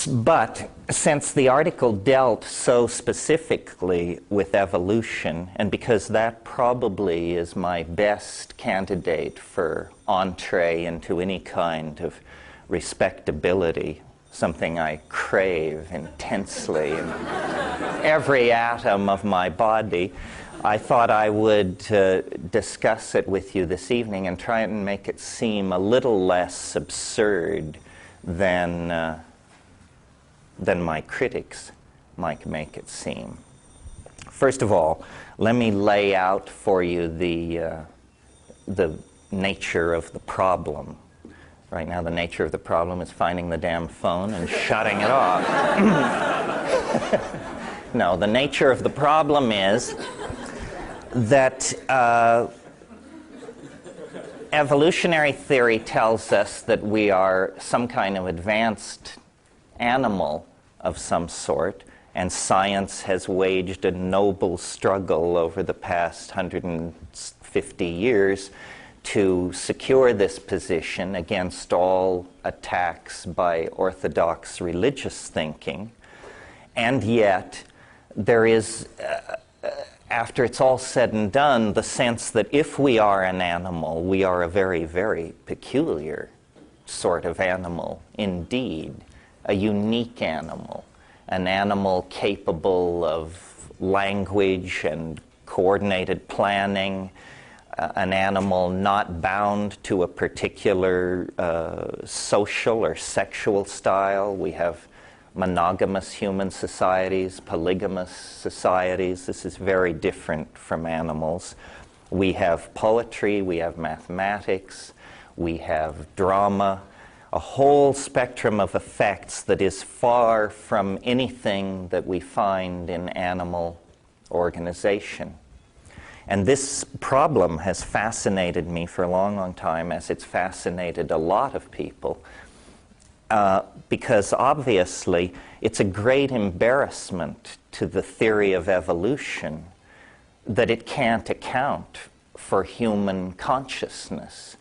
But since the article dealt so specifically with evolution, and because that probably is my best candidate for entree into any kind of respectability, something I crave intensely in every atom of my body, I thought I would discuss it with you this evening and try and make it seem a little less absurd than my critics might make it seem. First of all, let me lay out for you the nature of the problem. Right now, the nature of the problem is finding the damn phone and shutting it off. No, the nature of the problem is that evolutionary theory tells us that we are some kind of advanced animal of some sort, and science has waged a noble struggle over the past 150 years to secure this position against all attacks by orthodox religious thinking. And yet, there is, after it's all said and done, the sense that if we are an animal, we are a very, very peculiar sort of animal indeed. A unique animal, an animal capable of language and coordinated planning, an animal not bound to a particular social or sexual style. We have monogamous human societies, polygamous societies. This is very different from animals. We have poetry, we have mathematics, we have drama, a whole spectrum of effects that is far from anything that we find in animal organization. And this problem has fascinated me for a long, long time, as it's fascinated a lot of people, because obviously it's a great embarrassment to the theory of evolution that it can't account for human consciousness.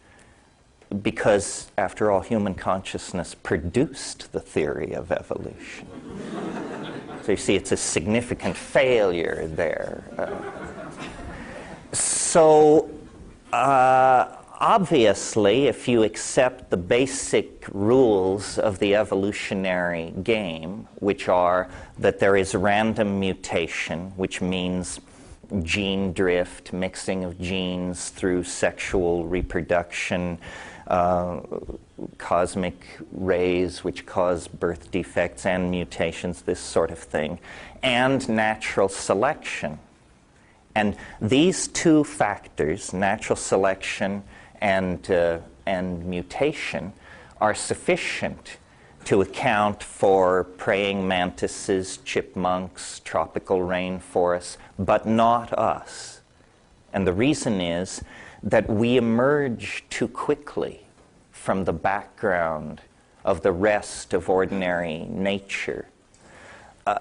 Because, after all, human consciousness produced the theory of evolution. So you see, it's a significant failure there. Obviously, if you accept the basic rules of the evolutionary game, which are that there is random mutation, which means gene drift, mixing of genes through sexual reproduction, cosmic rays which cause birth defects and mutations, this sort of thing, and natural selection. And these two factors, natural selection and mutation, are sufficient to account for praying mantises, chipmunks, tropical rainforests, but not us. And the reason is that we emerge too quickly from the background of the rest of ordinary nature.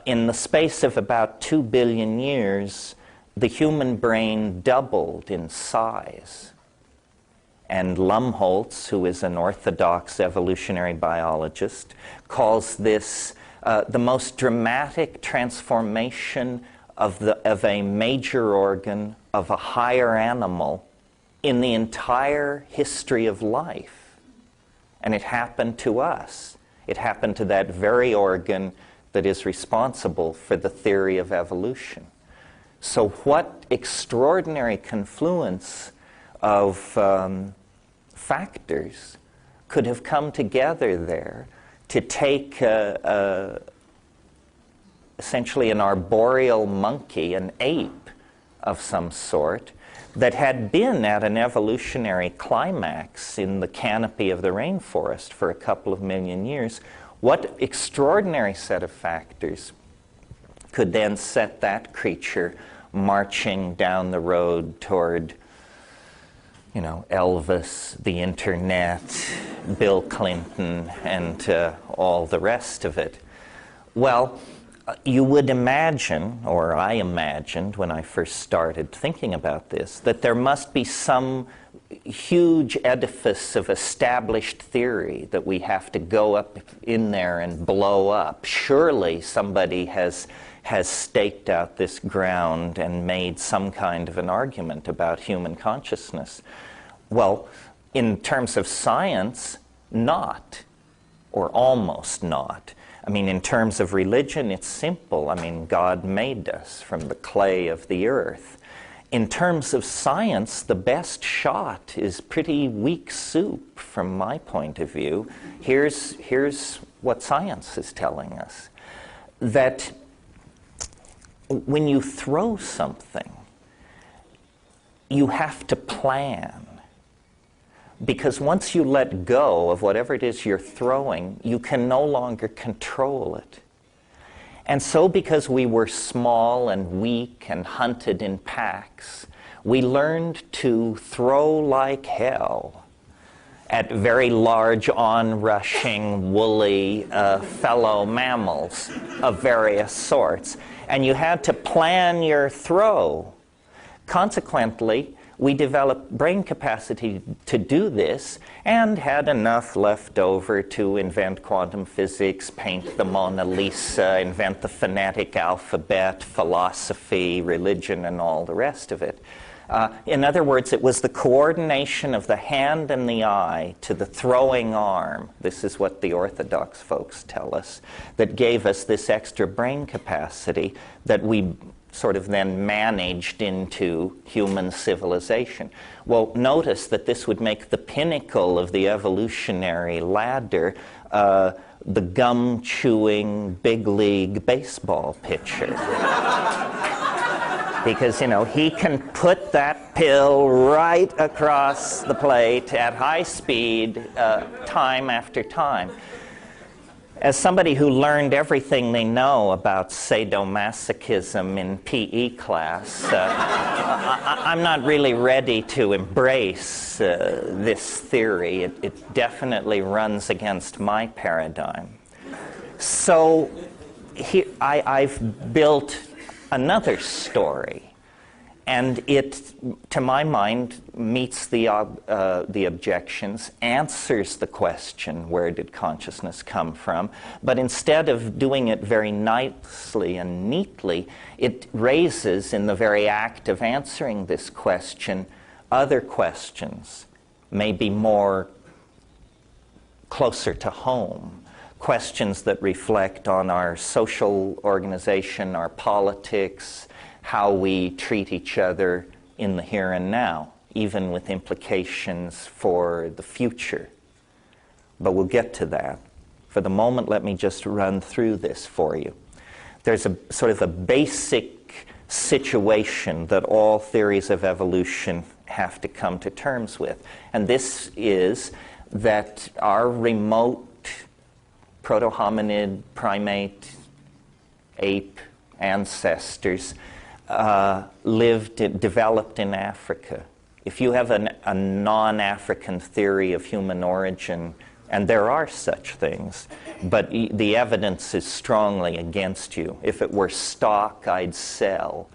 In the space of about 2 billion years, the human brain doubled in size. And Lumholtz, who is an orthodox evolutionary biologist, calls this the most dramatic transformation of a major organ of a higher animal in the entire history of life. And it happened to us. It happened to that very organ that is responsible for the theory of evolution. So what extraordinary confluence of factors could have come together there to take essentially an arboreal monkey, an ape of some sort, that had been at an evolutionary climax in the canopy of the rainforest for a couple of million years. What extraordinary set of factors could then set that creature marching down the road toward, you know, Elvis, the internet, Bill Clinton, and all the rest of it? Well, you would imagine, or I imagined when I first started thinking about this, that there must be some huge edifice of established theory that we have to go up in there and blow up. Surely somebody has staked out this ground and made some kind of an argument about human consciousness. Well, in terms of science, not, or almost not. I mean, in terms of religion, it's simple. I mean, God made us from the clay of the earth. In terms of science, the best shot is pretty weak soup from my point of view. Here's what science is telling us. That when you throw something, you have to plan. Because once you let go of whatever it is you're throwing, you can no longer control it. And so because we were small and weak and hunted in packs, we learned to throw like hell at very large, onrushing, woolly fellow mammals of various sorts. And you had to plan your throw. Consequently, we developed brain capacity to do this and had enough left over to invent quantum physics, paint the Mona Lisa, invent the phonetic alphabet, philosophy, religion, and all the rest of it. In other words, it was the coordination of the hand and the eye to the throwing arm, this is what the Orthodox folks tell us, that gave us this extra brain capacity that we sort of then managed into human civilization. Well, notice that this would make the pinnacle of the evolutionary ladder the gum-chewing big league baseball pitcher. Because, you know, he can put that pill right across the plate at high speed, time after time. As somebody who learned everything they know about sadomasochism in PE class, I'm not really ready to embrace this theory. It definitely runs against my paradigm. So here, I've built another story, and it, to my mind, meets the objections, answers the question, where did consciousness come from? But instead of doing it very nicely and neatly, it raises, in the very act of answering this question, other questions, maybe more closer to home. Questions that reflect on our social organization, our politics, how we treat each other in the here and now, even with implications for the future. But we'll get to that. For the moment, let me just run through this for you. There's a sort of a basic situation that all theories of evolution have to come to terms with. And this is that our remote proto-hominid, primate, ape ancestors developed in Africa. If you have a non-African theory of human origin, and there are such things, but the evidence is strongly against you. If it were stock, I'd sell.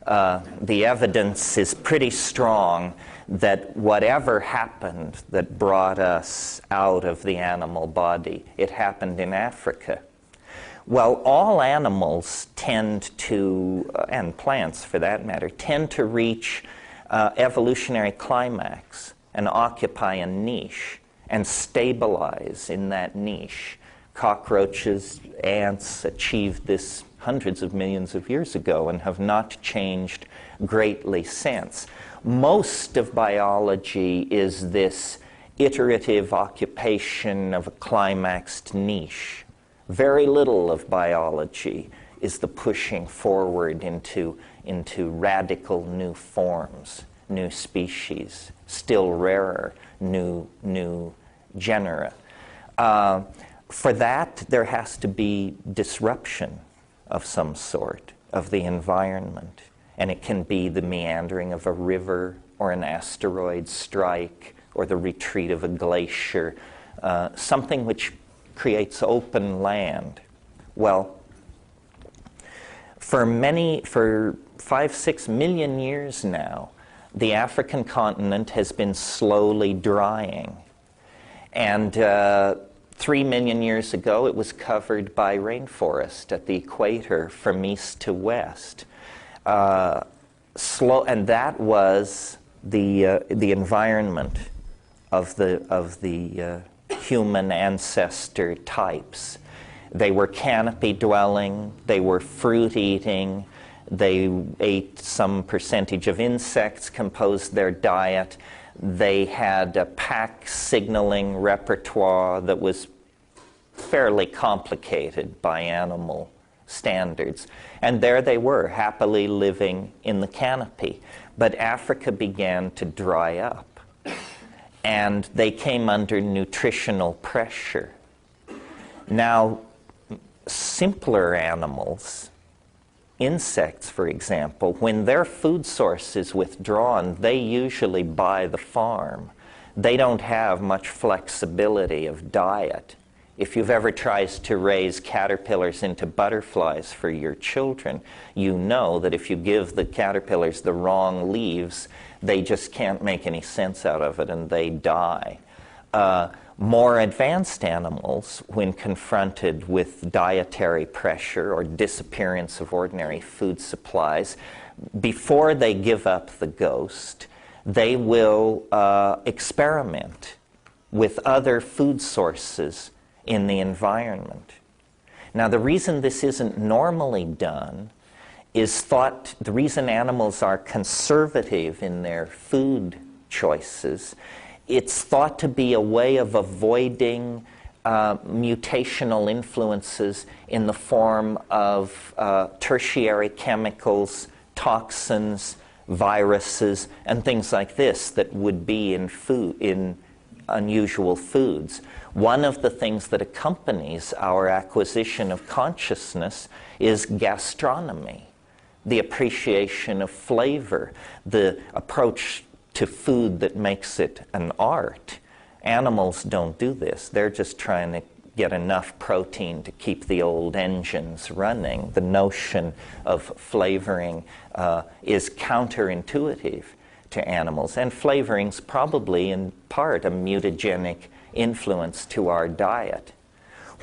The evidence is pretty strong that whatever happened that brought us out of the animal body, it happened in Africa. Well, all animals tend to, and plants for that matter, tend to reach evolutionary climax and occupy a niche and stabilize in that niche. Cockroaches, ants achieved this hundreds of millions of years ago and have not changed greatly since. Most of biology is this iterative occupation of a climaxed niche. Very little of biology is the pushing forward into radical new forms, new species, still rarer, new genera. For that, there has to be disruption of some sort of the environment. And it can be the meandering of a river or an asteroid strike or the retreat of a glacier, something which creates open land. Well, for 5-6 million years now, the African continent has been slowly drying. And 3 million years ago, it was covered by rainforest at the equator from east to west. And that was the environment of the human ancestor types. They were canopy dwelling, they were fruit eating, they ate some percentage of insects, composed their diet. They had a pack signaling repertoire that was fairly complicated by animal standards. And there they were, happily living in the canopy. But Africa began to dry up, and they came under nutritional pressure. Now, simpler animals, insects, for example, when their food source is withdrawn, they usually buy the farm. They don't have much flexibility of diet. If you've ever tried to raise caterpillars into butterflies for your children, you know that if you give the caterpillars the wrong leaves, they just can't make any sense out of it and they die. More advanced animals, when confronted with dietary pressure or disappearance of ordinary food supplies, before they give up the ghost, they will experiment with other food sources in the environment. Now, the reason this isn't normally done is the reason animals are conservative in their food choices, it's thought to be a way of avoiding mutational influences in the form of tertiary chemicals, toxins, viruses, and things like this that would be in unusual foods. One of the things that accompanies our acquisition of consciousness is gastronomy, the appreciation of flavor, the approach to food that makes it an art. Animals don't do this. They're just trying to get enough protein to keep the old engines running. The notion of flavoring is counterintuitive to animals, and flavoring's probably in part a mutagenic influence to our diet.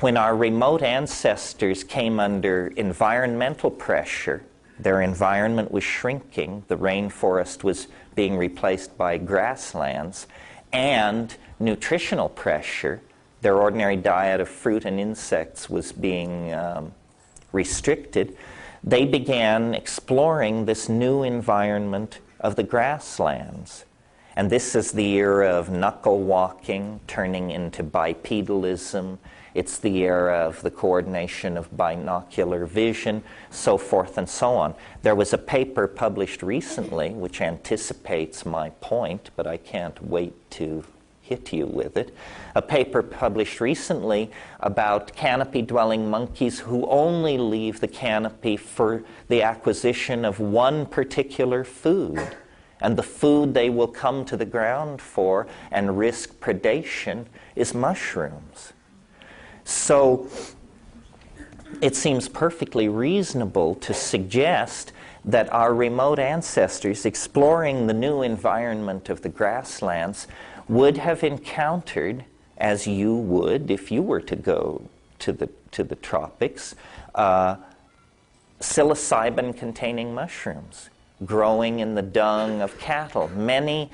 When our remote ancestors came under environmental pressure, their environment was shrinking, the rainforest was being replaced by grasslands, and nutritional pressure, their ordinary diet of fruit and insects was being restricted, they began exploring this new environment of the grasslands. And this is the era of knuckle walking, turning into bipedalism. It's the era of the coordination of binocular vision, so forth and so on. There was a paper published recently which anticipates my point, but I can't wait to hit you with it. A paper published recently about canopy-dwelling monkeys who only leave the canopy for the acquisition of one particular food. And the food they will come to the ground for and risk predation is mushrooms. So it seems perfectly reasonable to suggest that our remote ancestors exploring the new environment of the grasslands would have encountered, as you would if you were to go to the tropics, psilocybin-containing mushrooms growing in the dung of cattle. Many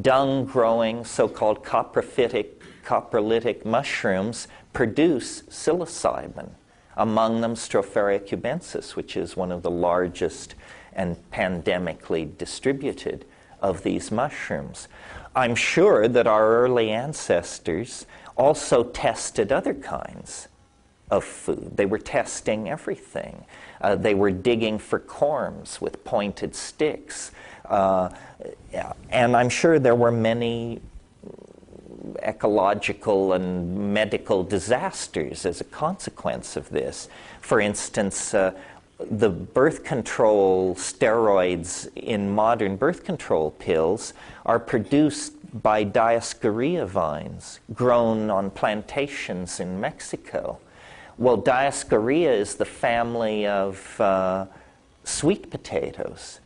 dung-growing so-called coprolitic mushrooms produce psilocybin, among them Stropharia cubensis, which is one of the largest and pandemically distributed of these mushrooms. I'm sure that our early ancestors also tested other kinds of food. They were testing everything. They were digging for corms with pointed sticks. And I'm sure there were many ecological and medical disasters as a consequence of this. For instance, the birth control steroids in modern birth control pills are produced by Dioscorea vines grown on plantations in Mexico. Well, Dioscorea is the family of sweet potatoes.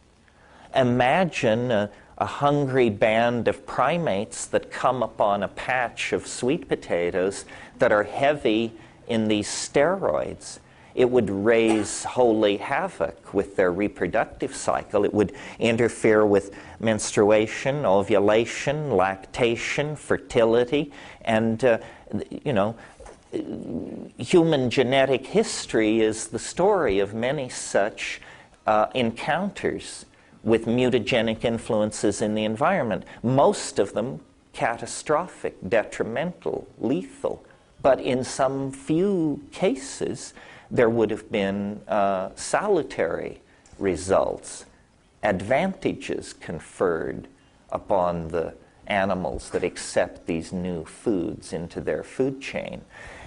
Imagine a hungry band of primates that come upon a patch of sweet potatoes that are heavy in these steroids. It would raise holy havoc with their reproductive cycle. It would interfere with menstruation, ovulation, lactation, fertility, and, human genetic history is the story of many such encounters with mutagenic influences in the environment. Most of them catastrophic, detrimental, lethal. But in some few cases, there would have been salutary results, advantages conferred upon the animals that accept these new foods into their food chain.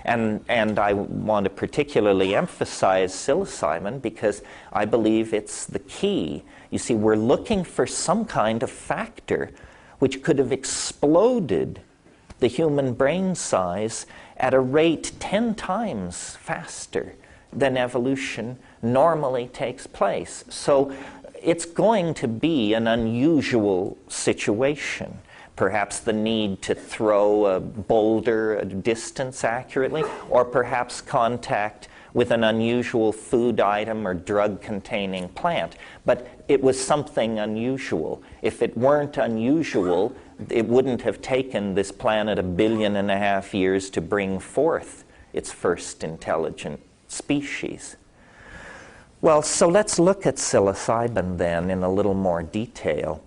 And I want to particularly emphasize psilocybin because I believe it's the key. You see, we're looking for some kind of factor which could have exploded the human brain size at a rate 10 times faster than evolution normally takes place. So it's going to be an unusual situation. Perhaps the need to throw a boulder a distance accurately, or perhaps contact with an unusual food item or drug-containing plant. But it was something unusual. If it weren't unusual, it wouldn't have taken this planet 1.5 billion years to bring forth its first intelligent species. Well, so let's look at psilocybin then in a little more detail.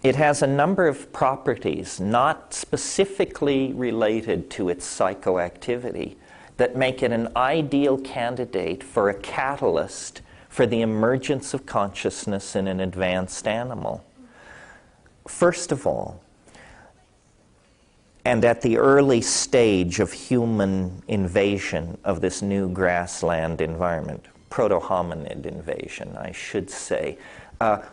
It has a number of properties not specifically related to its psychoactivity that make it an ideal candidate for a catalyst for the emergence of consciousness in an advanced animal. First of all, and at the early stage of human invasion of this new grassland environment, proto-hominid invasion, I should say,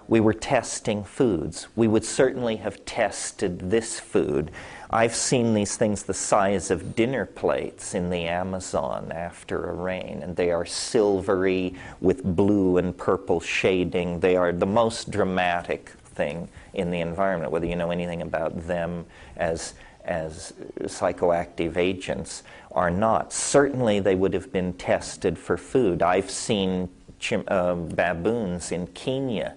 we were testing foods. We would certainly have tested this food. I've seen these things the size of dinner plates in the Amazon after a rain, and they are silvery with blue and purple shading. They are the most dramatic thing in the environment, whether you know anything about them as psychoactive agents or not. Certainly they would have been tested for food. I've seen baboons in Kenya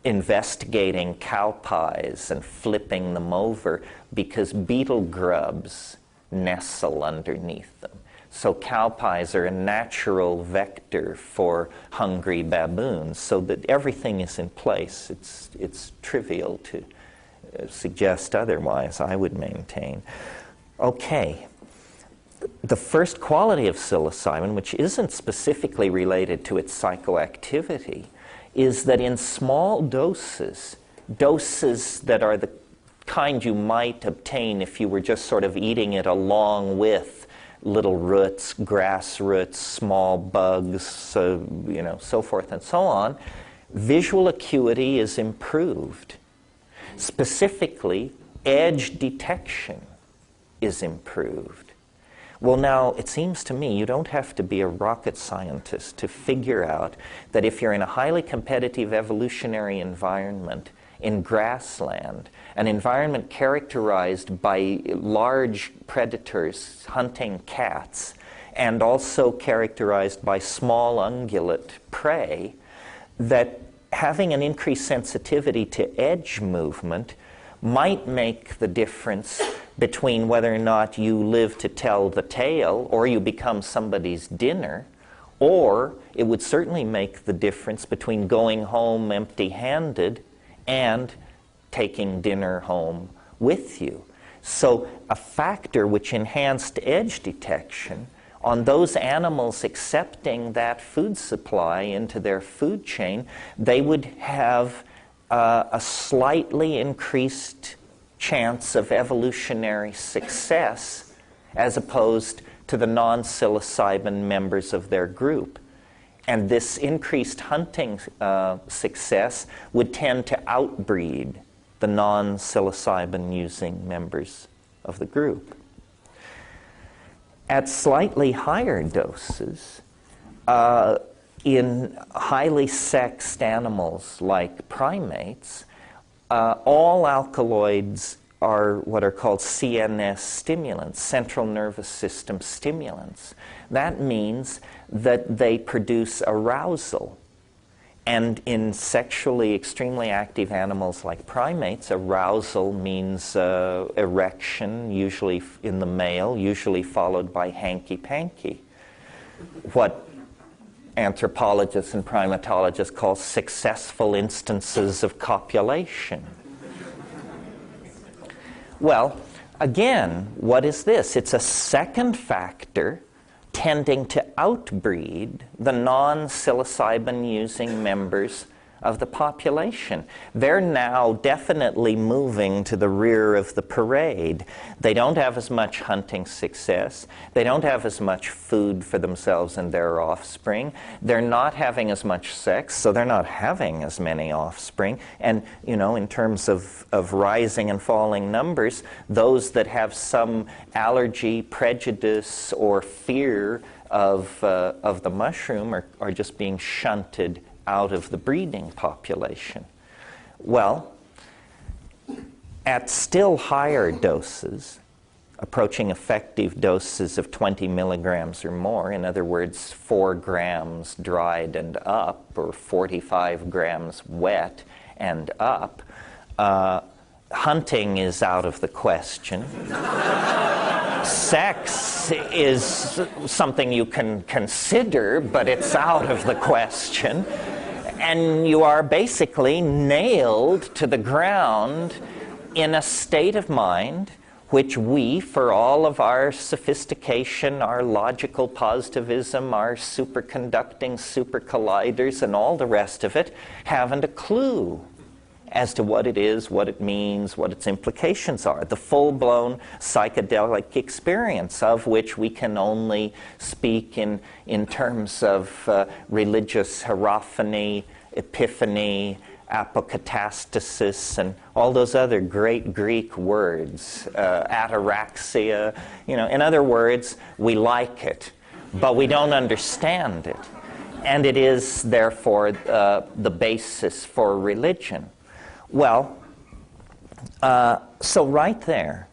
investigating cow pies and flipping them over because beetle grubs nestle underneath them. So cow pies are a natural vector for hungry baboons, so that everything is in place. It's trivial to suggest otherwise, I would maintain. Okay. The first quality of psilocybin, which isn't specifically related to its psychoactivity, is that in small doses that are the kind you might obtain if you were just sort of eating it along with little roots, grass roots, small bugs, so forth and so on, visual acuity is improved. Specifically, edge detection is improved. Well, now, it seems to me you don't have to be a rocket scientist to figure out that if you're in a highly competitive evolutionary environment in grassland, an environment characterized by large predators hunting cats, and also characterized by small ungulate prey, that having an increased sensitivity to edge movement might make the difference between whether or not you live to tell the tale or you become somebody's dinner, or it would certainly make the difference between going home empty-handed and taking dinner home with you. So a factor which enhanced edge detection on those animals accepting that food supply into their food chain, they would have a slightly increased chance of evolutionary success as opposed to the non-psilocybin members of their group. And this increased hunting success would tend to outbreed the non-psilocybin using members of the group. At slightly higher doses, in highly sexed animals like primates, all alkaloids are what are called CNS stimulants, central nervous system stimulants. That means that they produce arousal. And in sexually extremely active animals like primates, arousal means erection, usually in the male, usually followed by hanky-panky. What anthropologists and primatologists call successful instances of copulation. Well, again, what is this? It's a second factor tending to outbreed the non-psilocybin-using members of the population. They're now definitely moving to the rear of the parade. They don't have as much hunting success. They don't have as much food for themselves and their offspring. They're not having as much sex, so they're not having as many offspring. And, you know, in terms of rising and falling numbers, those that have some allergy, prejudice, or fear of the mushroom are just being shunted out of the breeding population. Well, at still higher doses, approaching effective doses of 20 milligrams or more, in other words, 4 grams dried and up, or 45 grams wet and up, hunting is out of the question. Sex is something you can consider, but it's out of the question. And you are basically nailed to the ground in a state of mind which we, for all of our sophistication, our logical positivism, our superconducting supercolliders, and all the rest of it, haven't a clue as to what it is, what it means, what its implications are. The full-blown psychedelic experience, of which we can only speak in terms of religious hierophany, epiphany, apokatastasis, and all those other great Greek words, ataraxia. You know, in other words, we like it, but we don't understand it. And it is, therefore, the basis for religion. Well, so right there,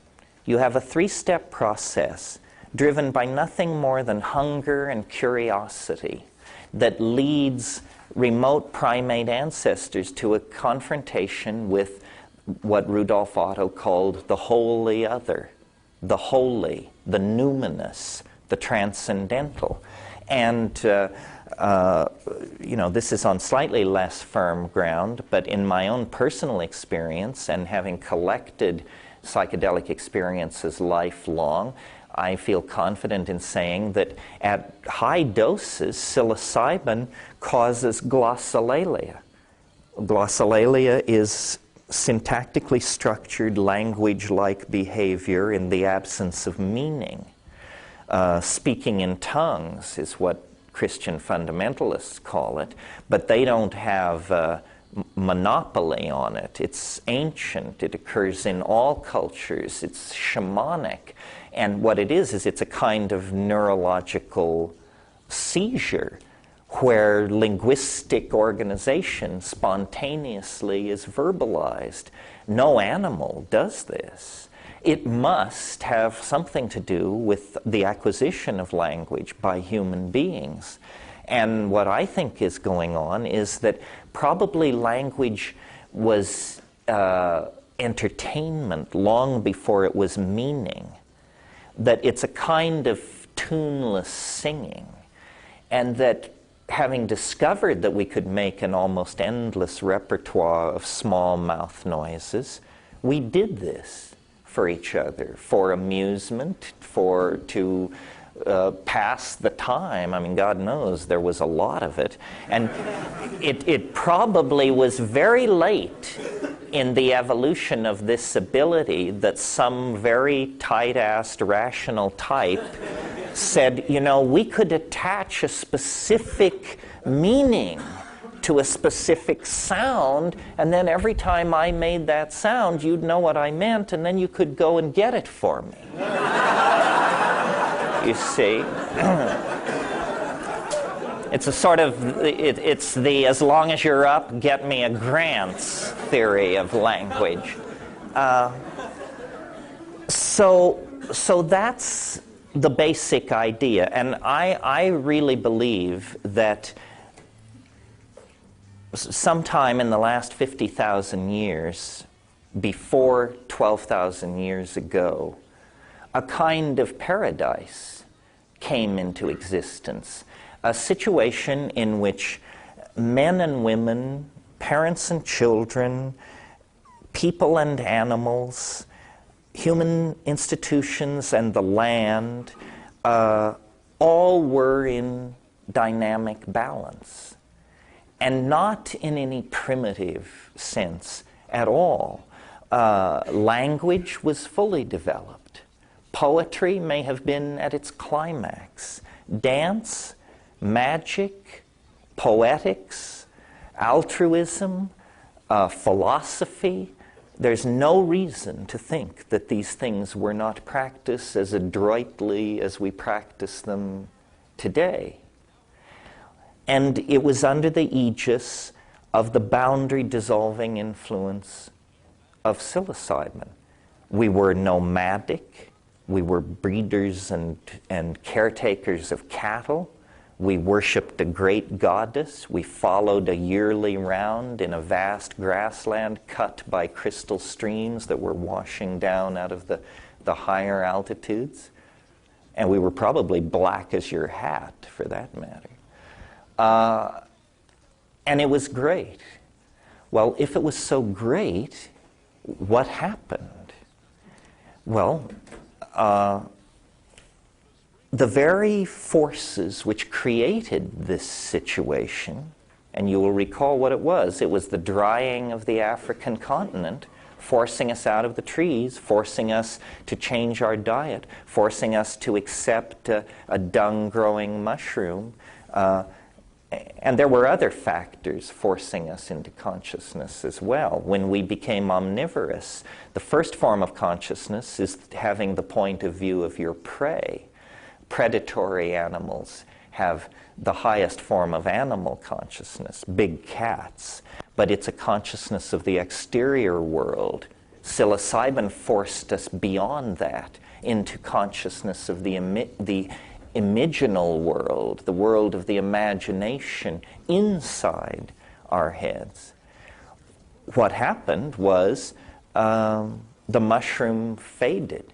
you have a 3-step process driven by nothing more than hunger and curiosity that leads remote primate ancestors to a confrontation with what Rudolf Otto called the wholly other, the holy, the numinous, the transcendental. And you know, this is on slightly less firm ground, but in my own personal experience and having collected psychedelic experiences lifelong, I feel confident in saying that at high doses, psilocybin causes glossolalia. Glossolalia is syntactically structured language-like behavior in the absence of meaning. Speaking in tongues is what Christian fundamentalists call it, but they don't have monopoly on it. It's ancient. It occurs in all cultures. It's shamanic. And what it is it's a kind of neurological seizure where linguistic organization spontaneously is verbalized. No animal does this. It must have something to do with the acquisition of language by human beings. And what I think is going on is that probably language was entertainment long before it was meaning. That it's a kind of tuneless singing. And that having discovered that we could make an almost endless repertoire of small mouth noises, we did this for each other, for amusement, to pass the time. I mean, God knows there was a lot of it. And it probably was very late in the evolution of this ability that some very tight-assed rational type said, you know, we could attach a specific meaning to a specific sound, and then every time I made that sound, you'd know what I meant, and then you could go and get it for me. You see? It's a sort of, it's the as long as you're up, get me a grants theory of language. So that's the basic idea. And I really believe that sometime in the last 50,000 years, before 12,000 years ago, a kind of paradise came into existence. A situation in which men and women, parents and children, people and animals, human institutions and the land, all were in dynamic balance. And not in any primitive sense at all. Language was fully developed. Poetry may have been at its climax. Dance, magic, poetics, altruism, philosophy. There's no reason to think that these things were not practiced as adroitly as we practice them today. And it was under the aegis of the boundary-dissolving influence of psilocybin. We were nomadic. We were breeders and caretakers of cattle. We worshipped a great goddess. We followed a yearly round in a vast grassland cut by crystal streams that were washing down out of the higher altitudes. And we were probably black as your hat, for that matter. And it was great. Well, if it was so great, what happened? Well, the very forces which created this situation, and you will recall what it was the drying of the African continent, forcing us out of the trees, forcing us to change our diet, forcing us to accept a dung-growing mushroom. And there were other factors forcing us into consciousness as well. When we became omnivorous, the first form of consciousness is having the point of view of your prey. Predatory animals have the highest form of animal consciousness, big cats, but it's a consciousness of the exterior world. Psilocybin forced us beyond that into consciousness of the imaginal world, the world of the imagination inside our heads. What happened was the mushroom faded.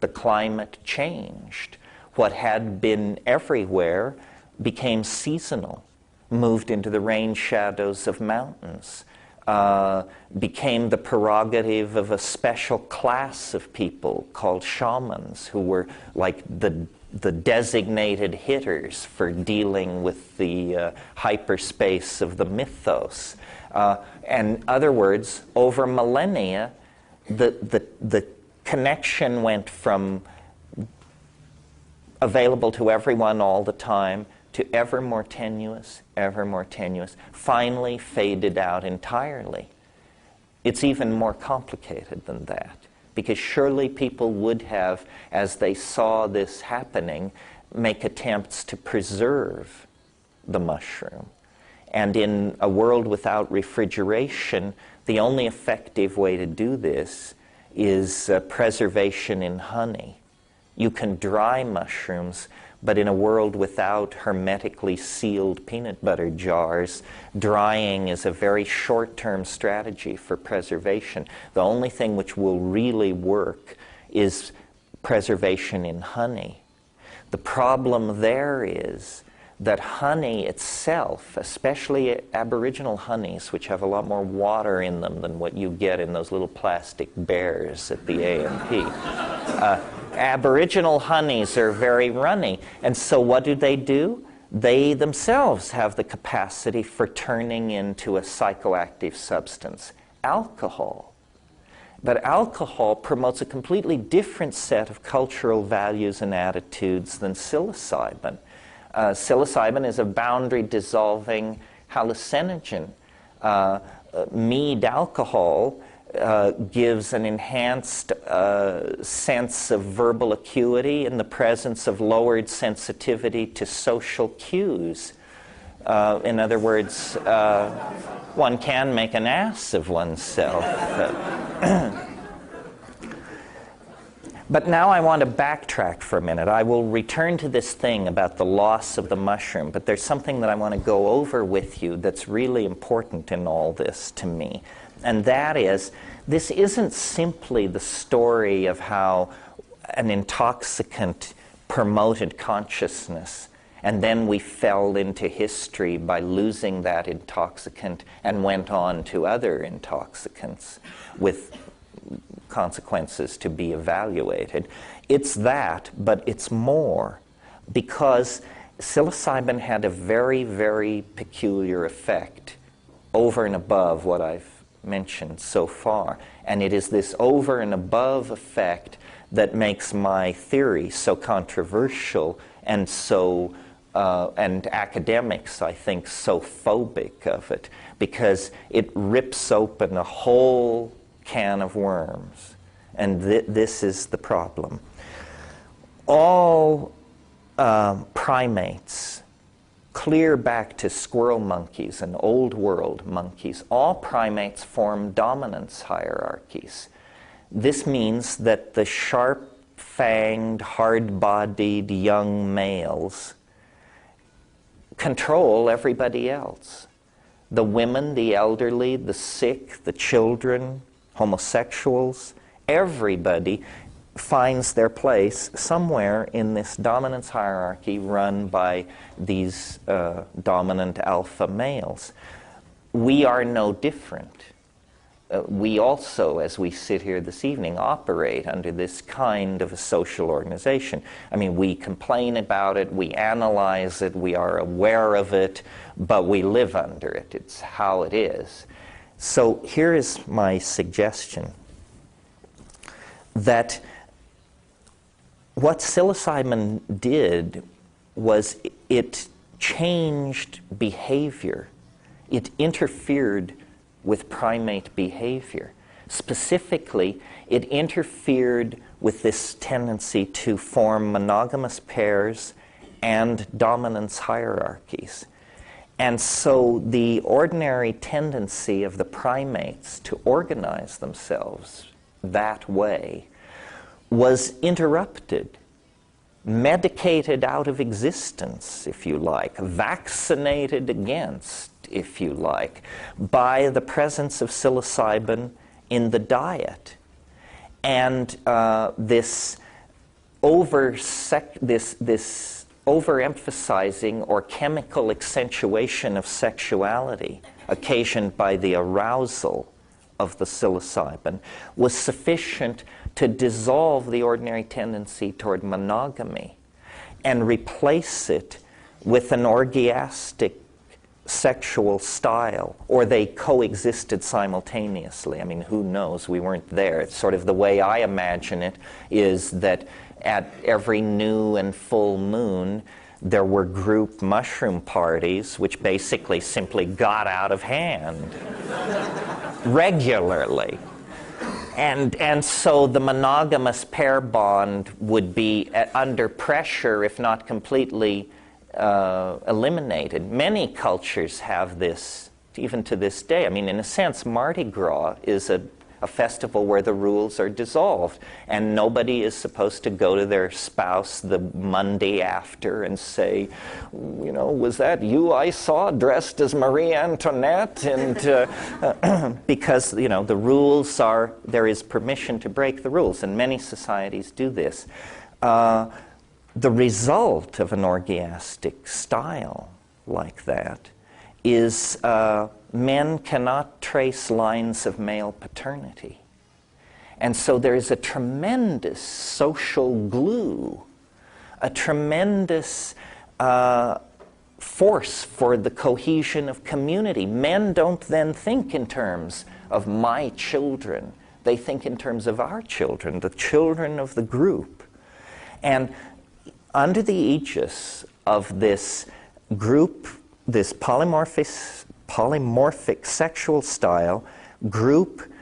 The climate changed. What had been everywhere became seasonal, moved into the rain shadows of mountains, became the prerogative of a special class of people called shamans, who were like the designated hitters for dealing with the hyperspace of the mythos. In other words, over millennia, the connection went from available to everyone all the time to ever more tenuous, finally faded out entirely. It's even more complicated than that, because surely people would have, as they saw this happening, make attempts to preserve the mushroom. And in a world without refrigeration, the only effective way to do this is preservation in honey. You can dry mushrooms, but in a world without hermetically sealed peanut butter jars, drying is a very short-term strategy for preservation. The only thing which will really work is preservation in honey. The problem there is that honey itself, especially Aboriginal honeys, which have a lot more water in them than what you get in those little plastic bears at the A&P, Aboriginal honeys are very runny. And so what do? They themselves have the capacity for turning into a psychoactive substance, alcohol. But alcohol promotes a completely different set of cultural values and attitudes than psilocybin. Psilocybin is a boundary-dissolving hallucinogen. Mead alcohol gives an enhanced sense of verbal acuity in the presence of lowered sensitivity to social cues. In other words, one can make an ass of oneself. But now I want to backtrack for a minute. I will return to this thing about the loss of the mushroom, but there's something that I want to go over with you that's really important in all this to me. And that is, this isn't simply the story of how an intoxicant promoted consciousness, and then we fell into history by losing that intoxicant and went on to other intoxicants with consequences to be evaluated. It's that, but it's more, because psilocybin had a very, very peculiar effect over and above what I've mentioned so far. And it is this over and above effect that makes my theory so controversial and so and academics, I think, so phobic of it, because it rips open a whole can of worms. And this is the problem. All primates, clear back to squirrel monkeys and old world monkeys, all primates form dominance hierarchies. This means that the sharp-fanged, hard-bodied young males control everybody else. The women, the elderly, the sick, the children, homosexuals, everybody finds their place somewhere in this dominance hierarchy run by these dominant alpha males. We are no different. We also, as we sit here this evening, operate under this kind of a social organization. I mean, we complain about it, we analyze it, we are aware of it, but we live under it. It's how it is. So here is my suggestion, that what psilocybin did was it changed behavior. It interfered with primate behavior. Specifically, it interfered with this tendency to form monogamous pairs and dominance hierarchies. And so the ordinary tendency of the primates to organize themselves that way was interrupted, medicated out of existence, if you like, vaccinated against, if you like, by the presence of psilocybin in the diet. And this overemphasizing or chemical accentuation of sexuality occasioned by the arousal of the psilocybin was sufficient to dissolve the ordinary tendency toward monogamy and replace it with an orgiastic sexual style, or they coexisted simultaneously. I mean, who knows? We weren't there. It's sort of the way I imagine it is that at every new and full moon there were group mushroom parties which basically simply got out of hand regularly. And so the monogamous pair bond would be under pressure, if not completely eliminated. Many cultures have this, even to this day. I mean, in a sense, Mardi Gras is a festival where the rules are dissolved, and nobody is supposed to go to their spouse the Monday after and say, you know, was that you I saw dressed as Marie Antoinette? And because, you know, the rules are, there is permission to break the rules, and many societies do this. The result of an orgiastic style like that is men cannot trace lines of male paternity. And so there is a tremendous social glue, a tremendous force for the cohesion of community. Men don't then think in terms of my children. They think in terms of our children, the children of the group. And under the aegis of this group, this polymorphic sexual style, group,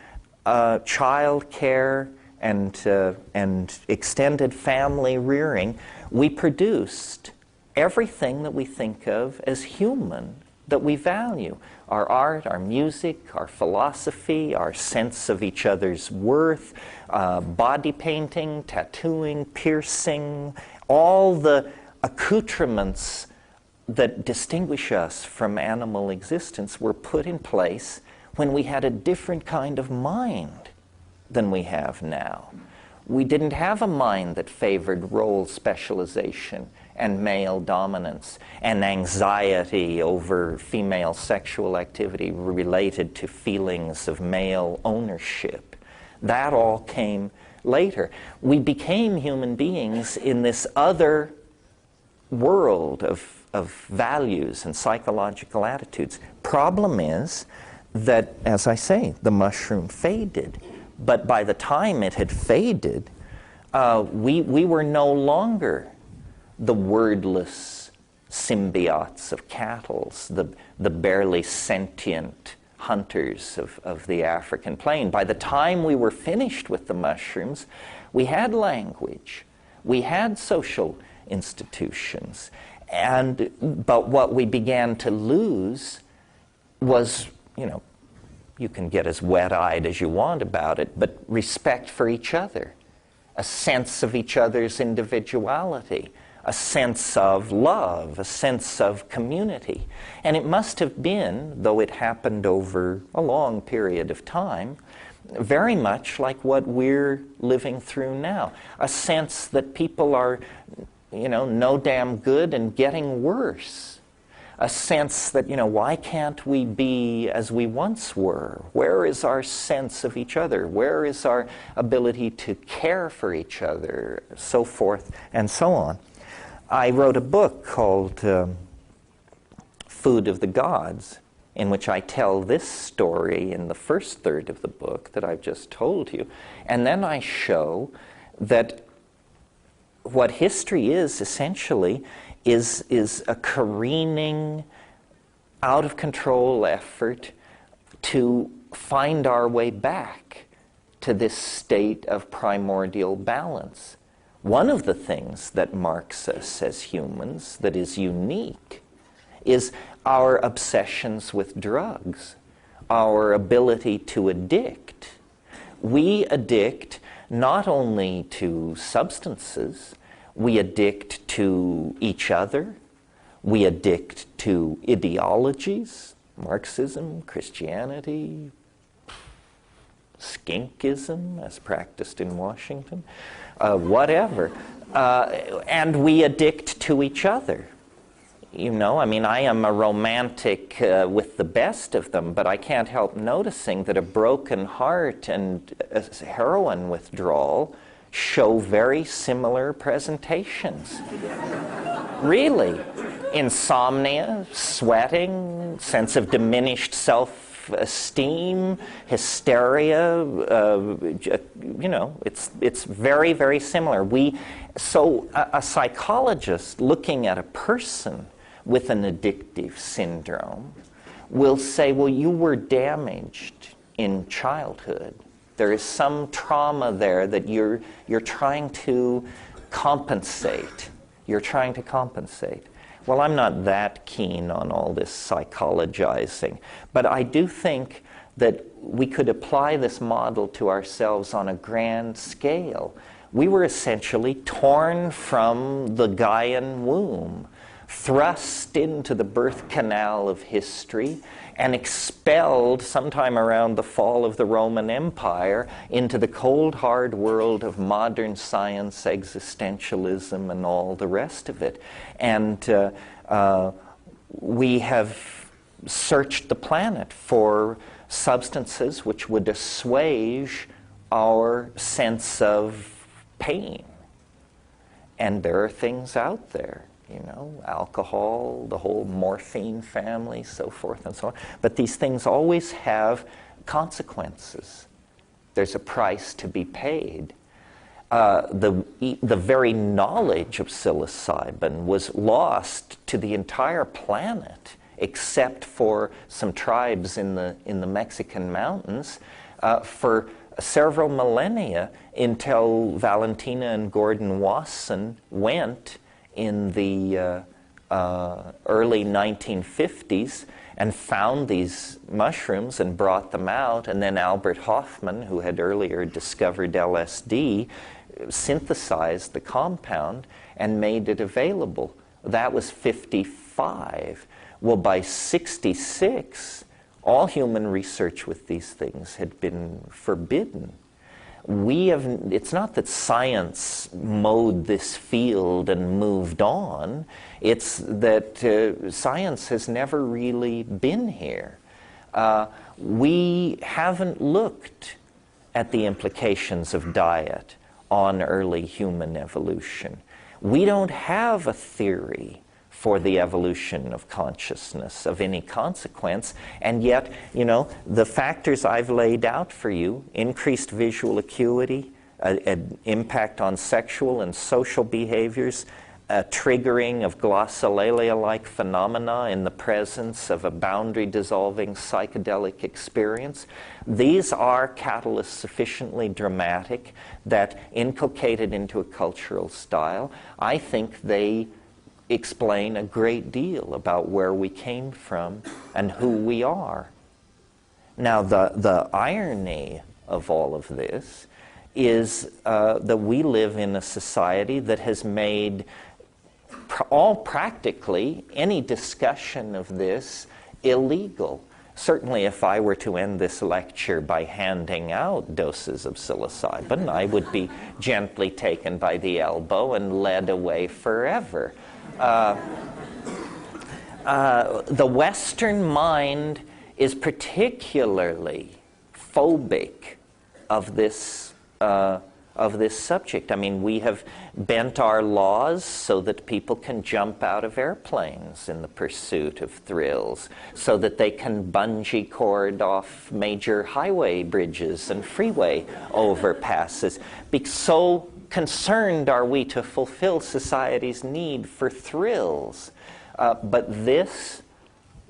child care, and extended family rearing, we produced everything that we think of as human, that we value. Our art, our music, our philosophy, our sense of each other's worth, body painting, tattooing, piercing, all the accoutrements that distinguish us from animal existence were put in place when we had a different kind of mind than we have now. We didn't have a mind that favored role specialization and male dominance and anxiety over female sexual activity related to feelings of male ownership. That all came later. We became human beings in this other world of values and psychological attitudes. Problem is that, as I say, the mushroom faded. But by the time it had faded, we were no longer the wordless symbiotes of cattle, the barely sentient hunters of the African plain. By the time we were finished with the mushrooms, we had language, we had social institutions, but what we began to lose was, you can get as wet-eyed as you want about it, but respect for each other, a sense of each other's individuality, a sense of love, a sense of community. And it must have been, though it happened over a long period of time, very much like what we're living through now. A sense that people are, no damn good and getting worse. A sense that, why can't we be as we once were? Where is our sense of each other? Where is our ability to care for each other? So forth and so on. I wrote a book called Food of the Gods, in which I tell this story in the first third of the book that I've just told you. And then I show that what history is essentially is a careening, out-of-control effort to find our way back to this state of primordial balance. One of the things that marks us as humans that is unique is our obsessions with drugs, our ability to addict. We addict not only to substances, we addict to each other, we addict to ideologies, Marxism, Christianity, skinkism as practiced in Washington, whatever. And we addict to each other. I am a romantic with the best of them, but I can't help noticing that a broken heart and a heroin withdrawal show very similar presentations. Really. Insomnia, sweating, sense of diminished self-esteem, hysteria, it's very, very similar. So a psychologist looking at a person with an addictive syndrome will say, well, you were damaged in childhood. There is some trauma there that you're trying to compensate. You're trying to compensate. Well, I'm not that keen on all this psychologizing, but I do think that we could apply this model to ourselves on a grand scale. We were essentially torn from the Gaian womb, thrust into the birth canal of history, and expelled sometime around the fall of the Roman Empire into the cold, hard world of modern science, existentialism, and all the rest of it. And we have searched the planet for substances which would assuage our sense of pain. And there are things out there. Alcohol, the whole morphine family, so forth and so on. But these things always have consequences. There's a price to be paid. The very knowledge of psilocybin was lost to the entire planet, except for some tribes in the Mexican mountains, for several millennia until Valentina and Gordon Wasson went in the early 1950s and found these mushrooms and brought them out, and then Albert Hofmann, who had earlier discovered LSD, synthesized the compound and made it available. That was 55. Well, by 66, all human research with these things had been forbidden. It's not that science mowed this field and moved on. It's that science has never really been here. We haven't looked at the implications of diet on early human evolution. We don't have a theory for the evolution of consciousness of any consequence, and yet, the factors I've laid out for you, increased visual acuity, an impact on sexual and social behaviors, a triggering of glossolalia-like phenomena in the presence of a boundary-dissolving psychedelic experience. These are catalysts sufficiently dramatic that, inculcated into a cultural style, I think they explain a great deal about where we came from and who we are. Now, the irony of all of this is that we live in a society that has made practically any discussion of this illegal. Certainly, if I were to end this lecture by handing out doses of psilocybin, I would be gently taken by the elbow and led away forever. The Western mind is particularly phobic of this subject. I mean, we have bent our laws so that people can jump out of airplanes in the pursuit of thrills, so that they can bungee cord off major highway bridges and freeway overpasses. So concerned are we to fulfill society's need for thrills. But this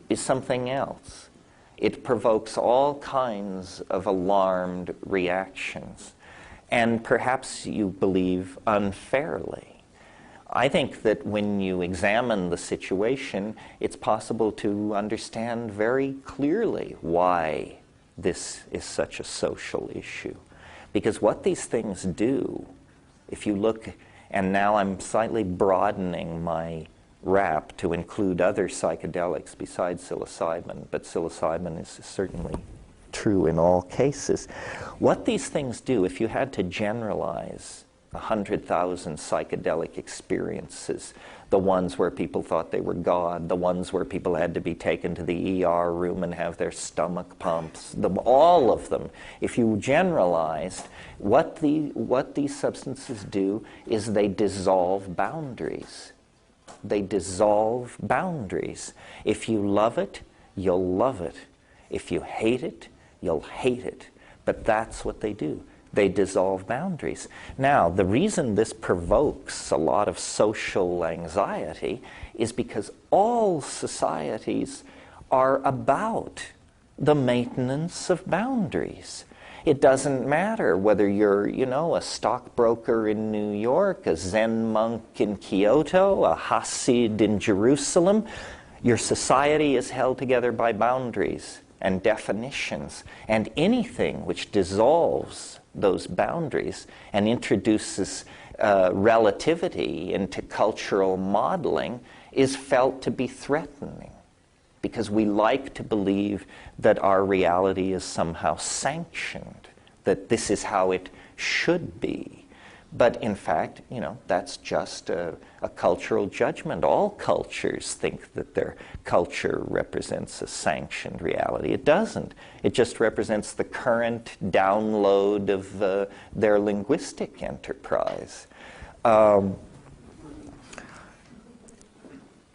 is something else. It provokes all kinds of alarmed reactions, and perhaps you believe unfairly. I think that when you examine the situation, it's possible to understand very clearly why this is such a social issue. Because what these things do, if you look, and now I'm slightly broadening my wrap to include other psychedelics besides psilocybin, but psilocybin is certainly true in all cases. What these things do, if you had to generalize 100,000 psychedelic experiences, the ones where people thought they were God, the ones where people had to be taken to the ER room and have their stomach pumps, all of them, if you generalized, what these substances do is they dissolve boundaries. They dissolve boundaries. If you love it, you'll love it. If you hate it, you'll hate it. But that's what they do. They dissolve boundaries. Now, the reason this provokes a lot of social anxiety is because all societies are about the maintenance of boundaries. It doesn't matter whether you're, a stockbroker in New York, a Zen monk in Kyoto, a Hasid in Jerusalem. Your society is held together by boundaries and definitions, and anything which dissolves those boundaries and introduces relativity into cultural modeling is felt to be threatening, because we like to believe that our reality is somehow sanctioned, that this is how it should be. But in fact, that's just a cultural judgment. All cultures think that their culture represents a sanctioned reality. It doesn't. It just represents the current download of their linguistic enterprise. At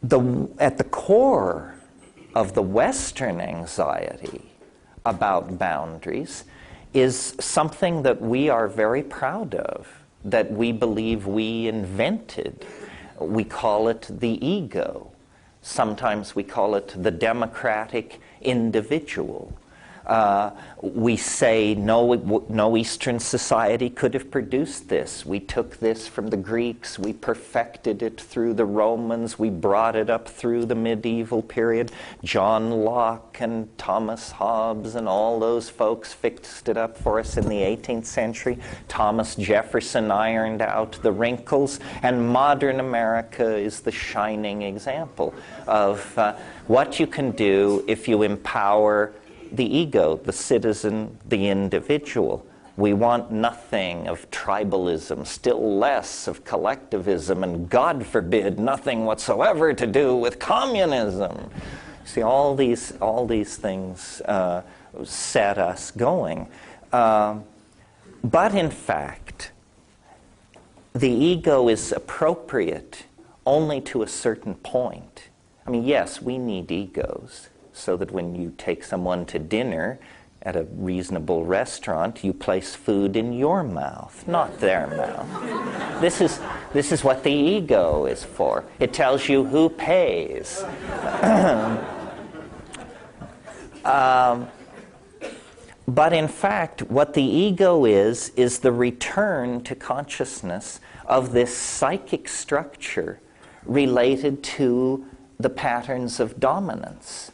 the core of the Western anxiety about boundaries is something that we are very proud of, that we believe we invented. We call it the ego. Sometimes we call it the democratic individual. We say no Eastern society could have produced this. We took this from the Greeks, we perfected it through the Romans, we brought it up through the medieval period. John Locke and Thomas Hobbes and all those folks fixed it up for us in the 18th century. Thomas Jefferson ironed out the wrinkles, and modern America is the shining example of what you can do if you empower the ego, the citizen, the individual. We want nothing of tribalism, still less of collectivism, and God forbid, nothing whatsoever to do with communism. See, all these things set us going. But in fact, the ego is appropriate only to a certain point. I mean, yes, we need egos, so that when you take someone to dinner at a reasonable restaurant, you place food in your mouth, not their mouth. This is what the ego is for. It tells you who pays. But in fact, what the ego is the return to consciousness of this psychic structure related to the patterns of dominance.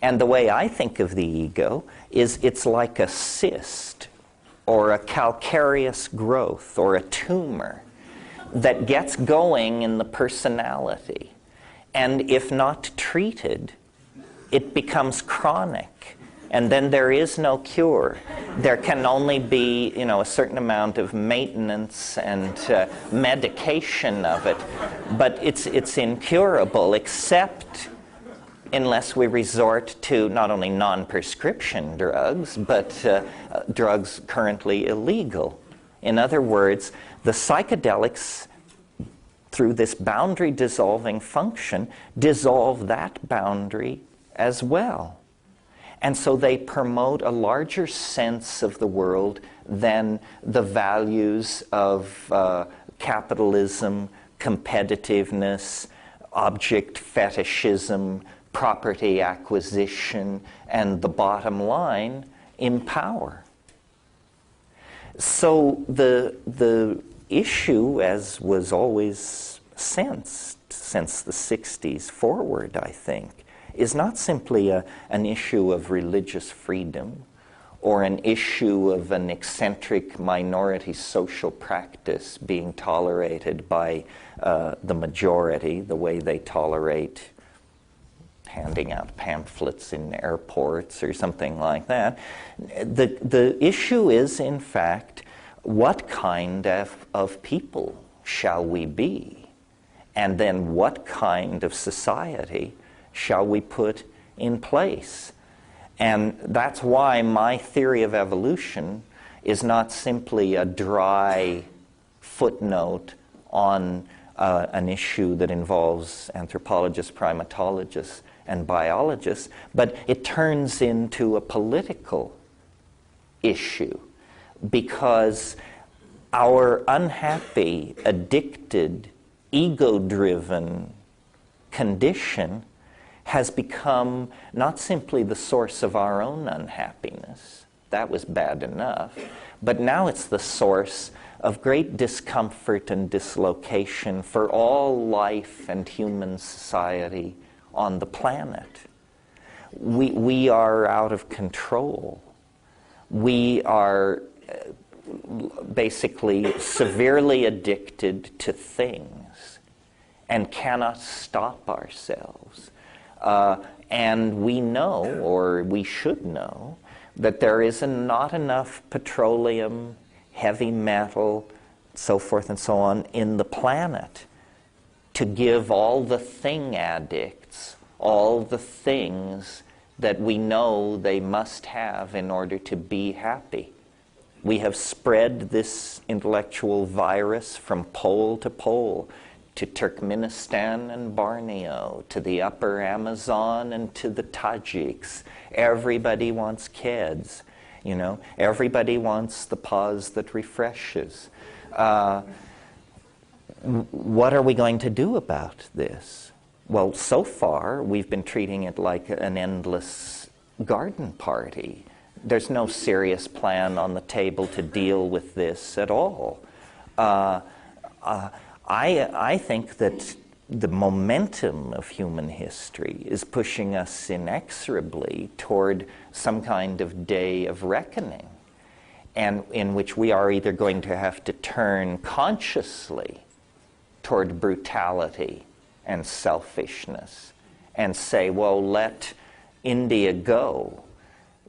And the way I think of the ego is it's like a cyst or a calcareous growth or a tumor that gets going in the personality. And if not treated, it becomes chronic. And then there is no cure. There can only be, a certain amount of maintenance and medication of it. But it's incurable, except unless we resort to not only non-prescription drugs, but drugs currently illegal. In other words, the psychedelics, through this boundary-dissolving function, dissolve that boundary as well. And so they promote a larger sense of the world than the values of capitalism, competitiveness, object fetishism, property acquisition, and the bottom line, empower. So the issue, as was always sensed since the 60s forward, I think, is not simply an issue of religious freedom or an issue of an eccentric minority social practice being tolerated by the majority, the way they tolerate handing out pamphlets in airports or something like that. The issue is, in fact, what kind of people shall we be? And then what kind of society shall we put in place? And that's why my theory of evolution is not simply a dry footnote on an issue that involves anthropologists, primatologists, and biologists, but it turns into a political issue because our unhappy, addicted, ego-driven condition has become not simply the source of our own unhappiness. That was bad enough. But now it's the source of great discomfort and dislocation for all life and human society on the planet. We are out of control. We are basically severely addicted to things and cannot stop ourselves. And we know, or we should know, that there is not enough petroleum, heavy metal, so forth and so on, in the planet to give all the thing addicts all the things that we know they must have in order to be happy. We have spread this intellectual virus from pole to pole, to Turkmenistan and Borneo, to the upper Amazon and to the Tajiks. Everybody wants kids, you know. Everybody wants the pause that refreshes. What are we going to do about this? Well, so far we've been treating it like an endless garden party. There's no serious plan on the table to deal with this at all. I think that the momentum of human history is pushing us inexorably toward some kind of day of reckoning, and in which we are either going to have to turn consciously toward brutality and selfishness and say, well, let India go,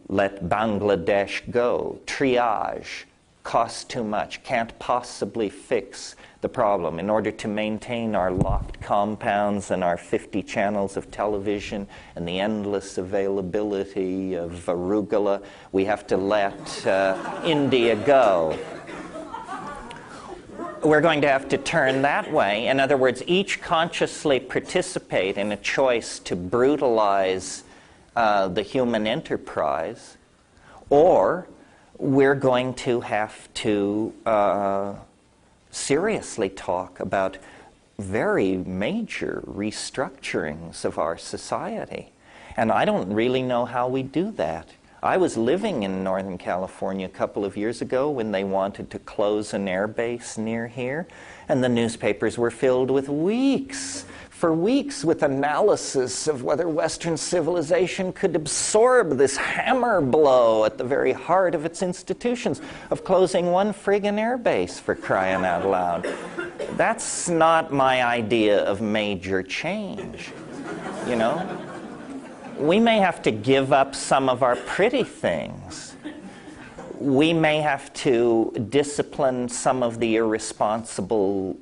let Bangladesh go, triage, costs too much, can't possibly fix the problem. In order to maintain our locked compounds and our 50 channels of television and the endless availability of arugula, we have to let India go. We're going to have to turn that way. In other words, each consciously participate in a choice to brutalize the human enterprise, or we're going to have to seriously talk about very major restructurings of our society. And I don't really know how we do that. I was living in Northern California a couple of years ago when they wanted to close an air base near here, and the newspapers were filled with for weeks with analysis of whether Western civilization could absorb this hammer blow at the very heart of its institutions of closing one friggin' airbase, for crying out loud. That's not my idea of major change, you know? We may have to give up some of our pretty things. We may have to discipline some of the irresponsible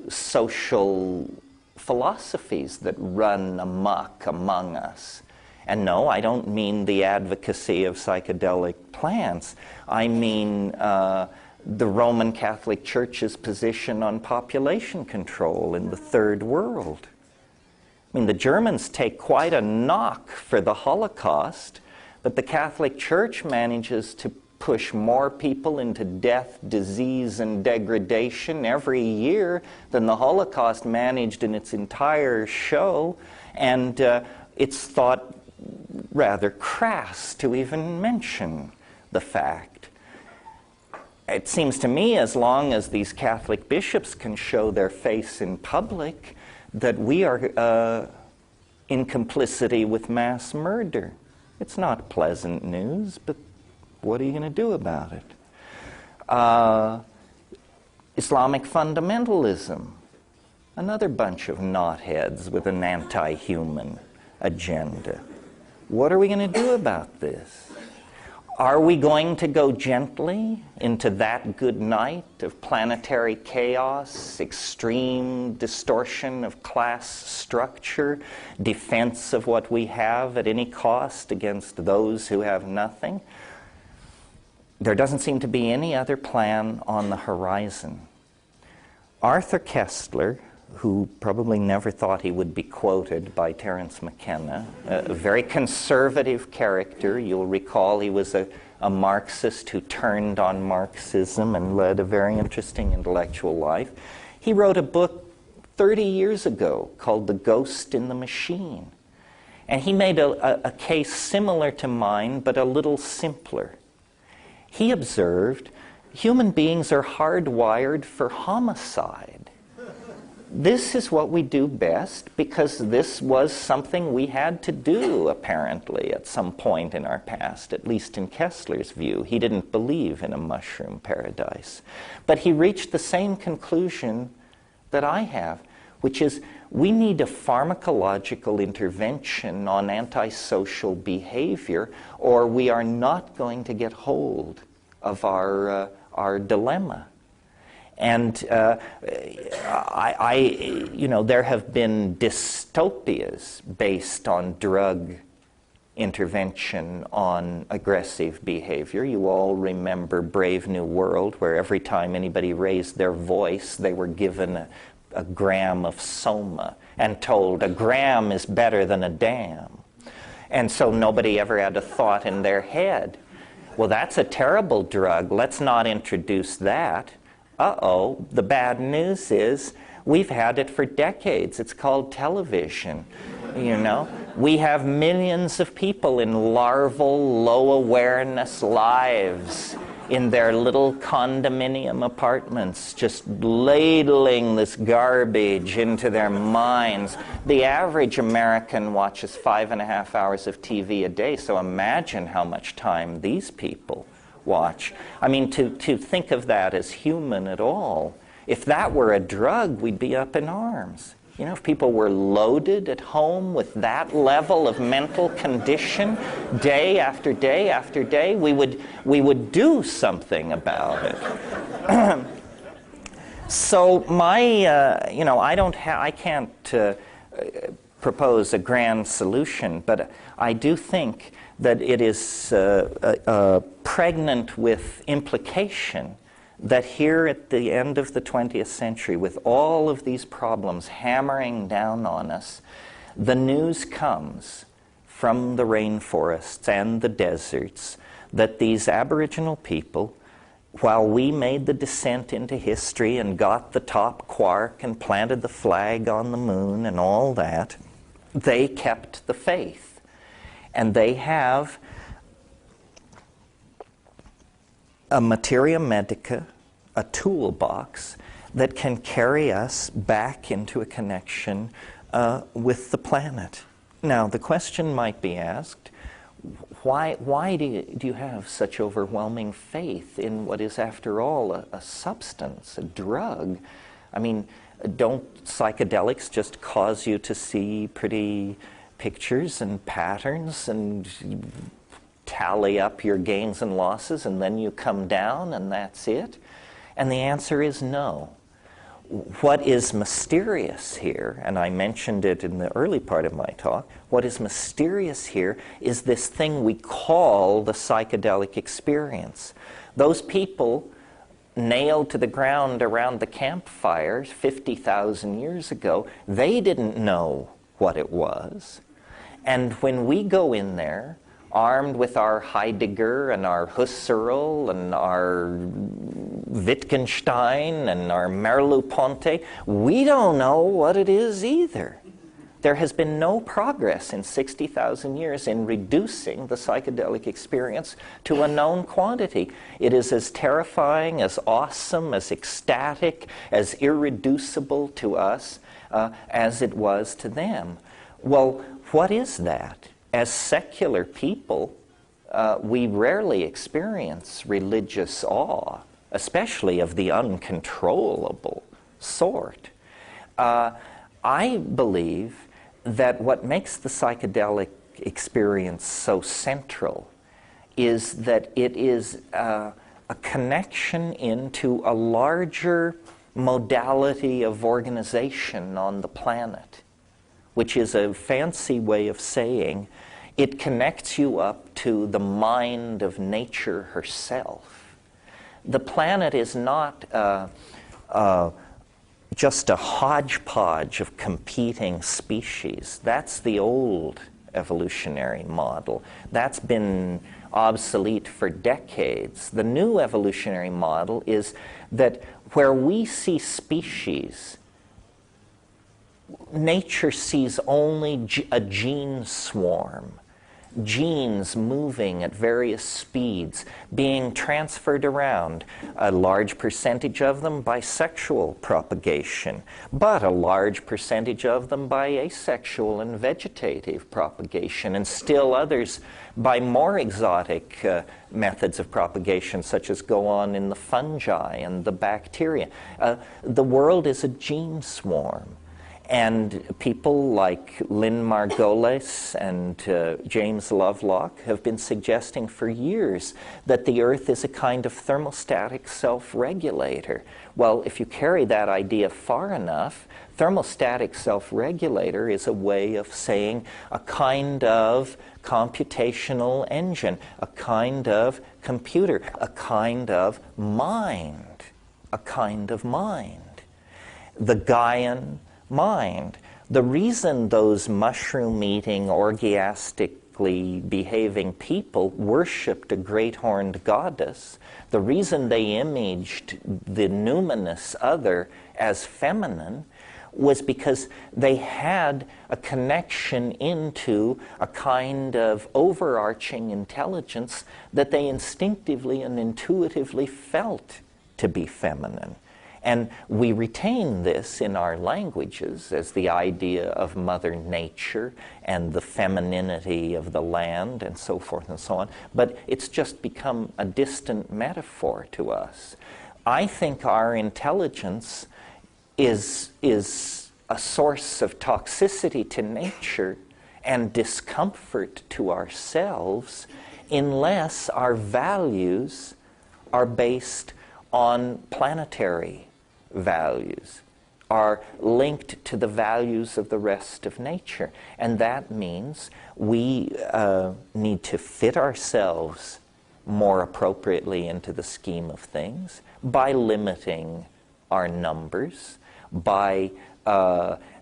social philosophies that run amok among us. And no, I don't mean the advocacy of psychedelic plants. I mean the Roman Catholic Church's position on population control in the Third World. I mean, the Germans take quite a knock for the Holocaust, but the Catholic Church manages to push more people into death, disease, and degradation every year than the Holocaust managed in its entire show, and it's thought rather crass to even mention the fact. It seems to me, as long as these Catholic bishops can show their face in public, that we are in complicity with mass murder. It's not pleasant news, but what are you going to do about it? Islamic fundamentalism, another bunch of knotheads with an anti-human agenda. What are we going to do about this? Are we going to go gently into that good night of planetary chaos, extreme distortion of class structure, defense of what we have at any cost against those who have nothing? There doesn't seem to be any other plan on the horizon. Arthur Koestler, who probably never thought he would be quoted by Terence Mckenna, a very conservative character. You'll recall he was a Marxist who turned on Marxism and led a very interesting intellectual life. He wrote a book 30 years ago called The Ghost in the Machine. And he made a case similar to mine, but a little simpler. He observed human beings are hardwired for homicide. This is what we do best because this was something we had to do, apparently, at some point in our past, at least in Koestler's view. He didn't believe in a mushroom paradise. But he reached the same conclusion that I have, which is we need a pharmacological intervention on antisocial behavior, or we are not going to get hold of our dilemma. And there have been dystopias based on drug intervention on aggressive behavior. You all remember Brave New World, where every time anybody raised their voice, they were given a gram of soma and told a gram is better than a dam. And so nobody ever had a thought in their head, well, that's a terrible drug, let's not introduce that. Uh-oh, the bad news is we've had it for decades. It's called television. You know, we have millions of people in larval, low-awareness lives in their little condominium apartments, just ladling this garbage into their minds. The average American watches 5.5 hours of TV a day, so imagine how much time these people watch. I mean, to think of that as human at all, if that were a drug, we'd be up in arms. You know, if people were loaded at home with that level of mental condition day after day after day, we would do something about it. So I can't propose a grand solution, but I do think that it is pregnant with implication that here at the end of the 20th century, with all of these problems hammering down on us, the news comes from the rainforests and the deserts that these Aboriginal people, while we made the descent into history and got the top quark and planted the flag on the moon and all that, they kept the faith. And they have a materia medica, a toolbox that can carry us back into a connection with the planet. Now, the question might be asked, why do you have such overwhelming faith in what is, after all, a substance, a drug? I mean, don't psychedelics just cause you to see pretty pictures and patterns and tally up your gains and losses, and then you come down and that's it? And the answer is no. What is mysterious here, and I mentioned it in the early part of my talk, what is mysterious here is this thing we call the psychedelic experience. Those people nailed to the ground around the campfires 50,000 years ago, they didn't know what it was. And when we go in there, armed with our Heidegger and our Husserl and our Wittgenstein and our Merleau-Ponty, we don't know what it is either. There has been no progress in 60,000 years in reducing the psychedelic experience to a known quantity. It is as terrifying, as awesome, as ecstatic, as irreducible to us as it was to them. Well, what is that? As secular people, we rarely experience religious awe, especially of the uncontrollable sort. I believe that what makes the psychedelic experience so central is that it is a connection into a larger modality of organization on the planet, which is a fancy way of saying it connects you up to the mind of nature herself. The planet is not just a hodgepodge of competing species. That's the old evolutionary model. That's been obsolete for decades. The new evolutionary model is that where we see species, nature sees only a gene swarm, genes moving at various speeds, being transferred around, a large percentage of them by sexual propagation, but a large percentage of them by asexual and vegetative propagation, and still others by more exotic methods of propagation, such as go on in the fungi and the bacteria. The world is a gene swarm. And people like Lynn Margulis and James Lovelock have been suggesting for years that the Earth is a kind of thermostatic self-regulator. Well, if you carry that idea far enough, thermostatic self-regulator is a way of saying a kind of computational engine, a kind of computer, a kind of mind, a kind of mind. The Gaian mind. The reason those mushroom-eating, orgiastically behaving people worshipped a great horned goddess, the reason they imaged the numinous other as feminine, was because they had a connection into a kind of overarching intelligence that they instinctively and intuitively felt to be feminine. And we retain this in our languages as the idea of Mother Nature and the femininity of the land and so forth and so on. But it's just become a distant metaphor to us. I think our intelligence is a source of toxicity to nature and discomfort to ourselves unless our values are based on planetary values, are linked to the values of the rest of nature. And that means we need to fit ourselves more appropriately into the scheme of things by limiting our numbers, by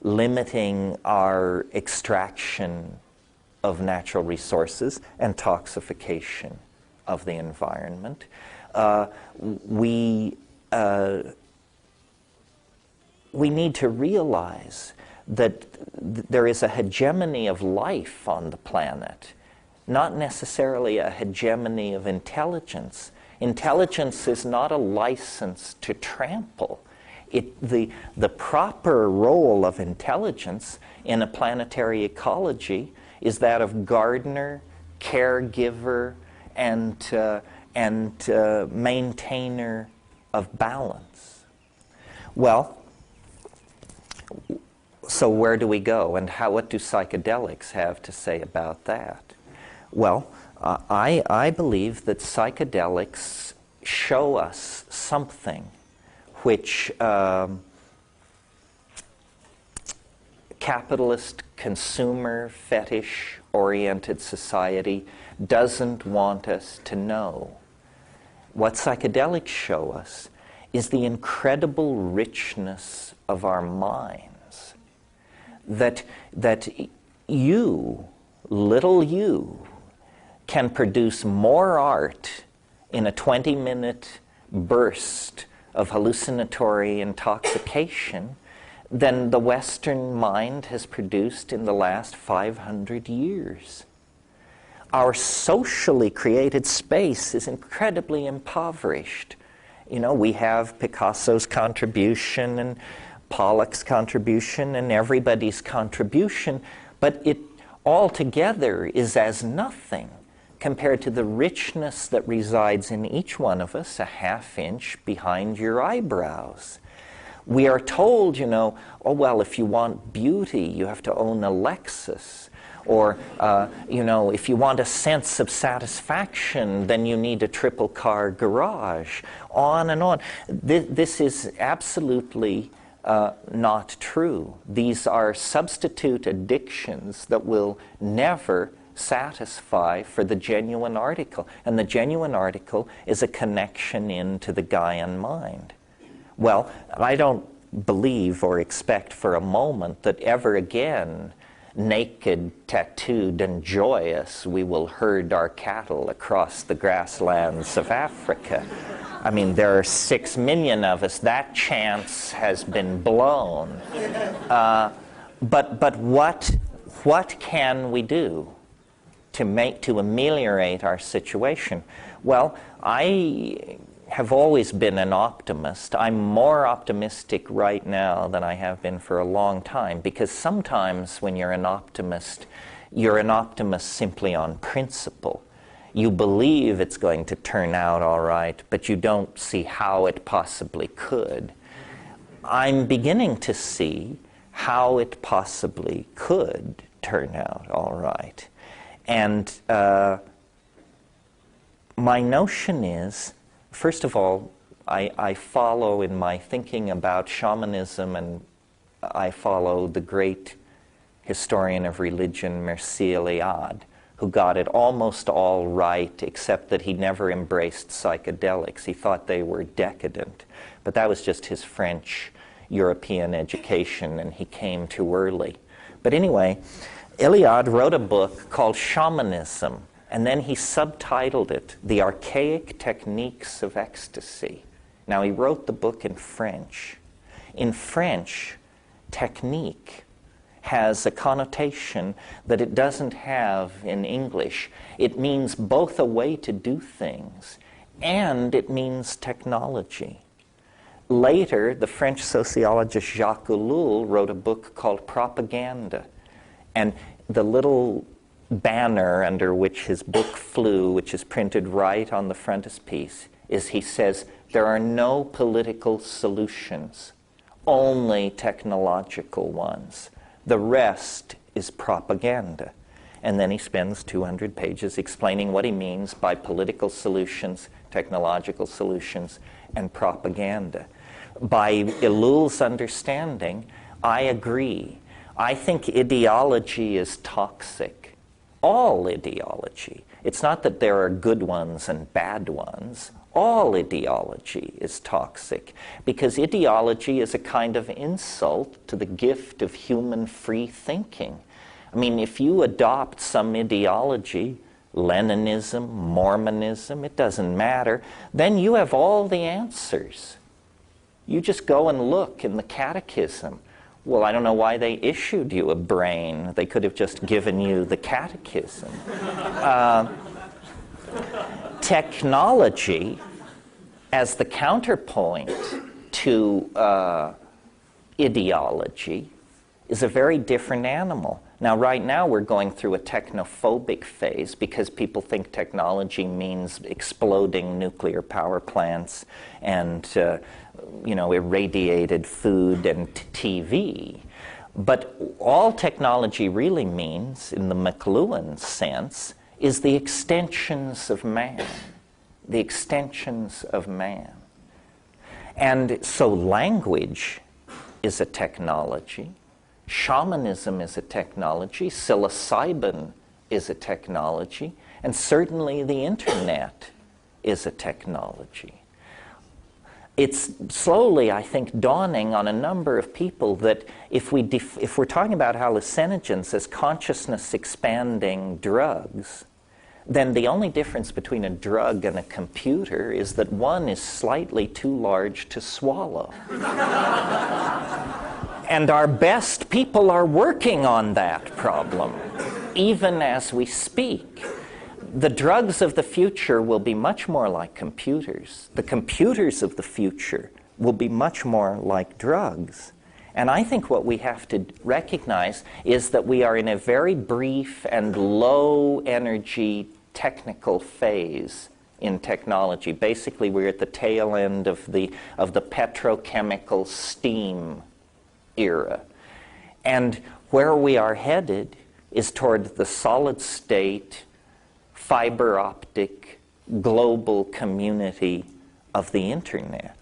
limiting our extraction of natural resources and toxification of the environment. We need to realize that there is a hegemony of life on the planet, not necessarily a hegemony of intelligence. Intelligence is not a license to trample. The proper role of intelligence in a planetary ecology is that of gardener, caregiver, and maintainer of balance. Well, so where do we go, and what do psychedelics have to say about that? Well, I believe that psychedelics show us something which capitalist, consumer, fetish-oriented society doesn't want us to know. What psychedelics show us is the incredible richness of our minds. That you, little you, can produce more art in a 20-minute burst of hallucinatory intoxication than the Western mind has produced in the last 500 years. Our socially created space is incredibly impoverished. You know, we have Picasso's contribution and Pollock's contribution and everybody's contribution, but it altogether is as nothing compared to the richness that resides in each one of us a half inch behind your eyebrows. We are told, you know, oh, well, if you want beauty, you have to own a Lexus. Or, you know, if you want a sense of satisfaction, then you need a triple-car garage. On and on. This is absolutely not true. These are substitute addictions that will never satisfy for the genuine article. And the genuine article is a connection into the Gaian mind. Well, I don't believe or expect for a moment that ever again, naked, tattooed, and joyous, we will herd our cattle across the grasslands of Africa. I mean, there are 6 million of us. That chance has been blown. But what can we do to ameliorate our situation? Well, I have always been an optimist. I'm more optimistic right now than I have been for a long time, because sometimes when you're an optimist simply on principle. You believe it's going to turn out all right, but you don't see how it possibly could. I'm beginning to see how it possibly could turn out all right. And my notion is, first of all, I follow in my thinking about shamanism, and I follow the great historian of religion, Mircea Eliade, who got it almost all right, except that he never embraced psychedelics. He thought they were decadent. But that was just his French European education, and he came too early. But anyway, Eliade wrote a book called Shamanism, and then he subtitled it, The Archaic Techniques of Ecstasy. Now, he wrote the book in French. In French, technique has a connotation that it doesn't have in English. It means both a way to do things and it means technology. Later, the French sociologist Jacques Ellul wrote a book called Propaganda. And the little banner under which his book flew, which is printed right on the frontispiece, is he says, there are no political solutions, only technological ones. The rest is propaganda. And then he spends 200 pages explaining what he means by political solutions, technological solutions, and propaganda. By Ellul's understanding, I agree. I think ideology is toxic. All ideology. It's not that there are good ones and bad ones. All ideology is toxic because ideology is a kind of insult to the gift of human free thinking. I mean, if you adopt some ideology, Leninism, Mormonism, it doesn't matter, then you have all the answers. You just go and look in the catechism. Well, I don't know why they issued you a brain. They could have just given you the catechism. Technology, as the counterpoint to ideology, is a very different animal. Now, right now, we're going through a technophobic phase because people think technology means exploding nuclear power plants and, irradiated food and TV. But all technology really means, in the McLuhan sense, is the extensions of man. The extensions of man. And so language is a technology. Shamanism is a technology, psilocybin is a technology, and certainly the internet is a technology. It's slowly, I think, dawning on a number of people that if we're talking about hallucinogens as consciousness-expanding drugs, then the only difference between a drug and a computer is that one is slightly too large to swallow. And our best people are working on that problem, even as we speak. The drugs of the future will be much more like computers. The computers of the future will be much more like drugs. And I think what we have to recognize is that we are in a very brief and low-energy technical phase in technology. Basically, we're at the tail end of the petrochemical steam era. And where we are headed is toward the solid state, fiber optic, global community of the internet.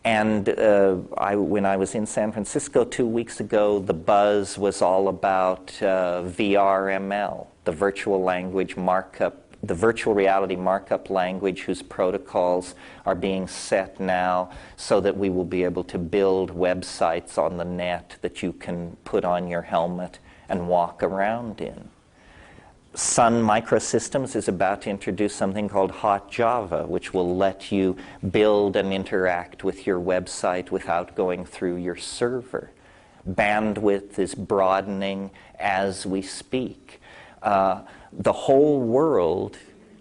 And when I was in San Francisco 2 weeks ago, the buzz was all about VRML, the virtual language markup, the virtual reality markup language whose protocols are being set now so that we will be able to build websites on the net that you can put on your helmet and walk around in. Sun Microsystems is about to introduce something called Hot Java, which will let you build and interact with your website without going through your server. Bandwidth is broadening as we speak. The whole world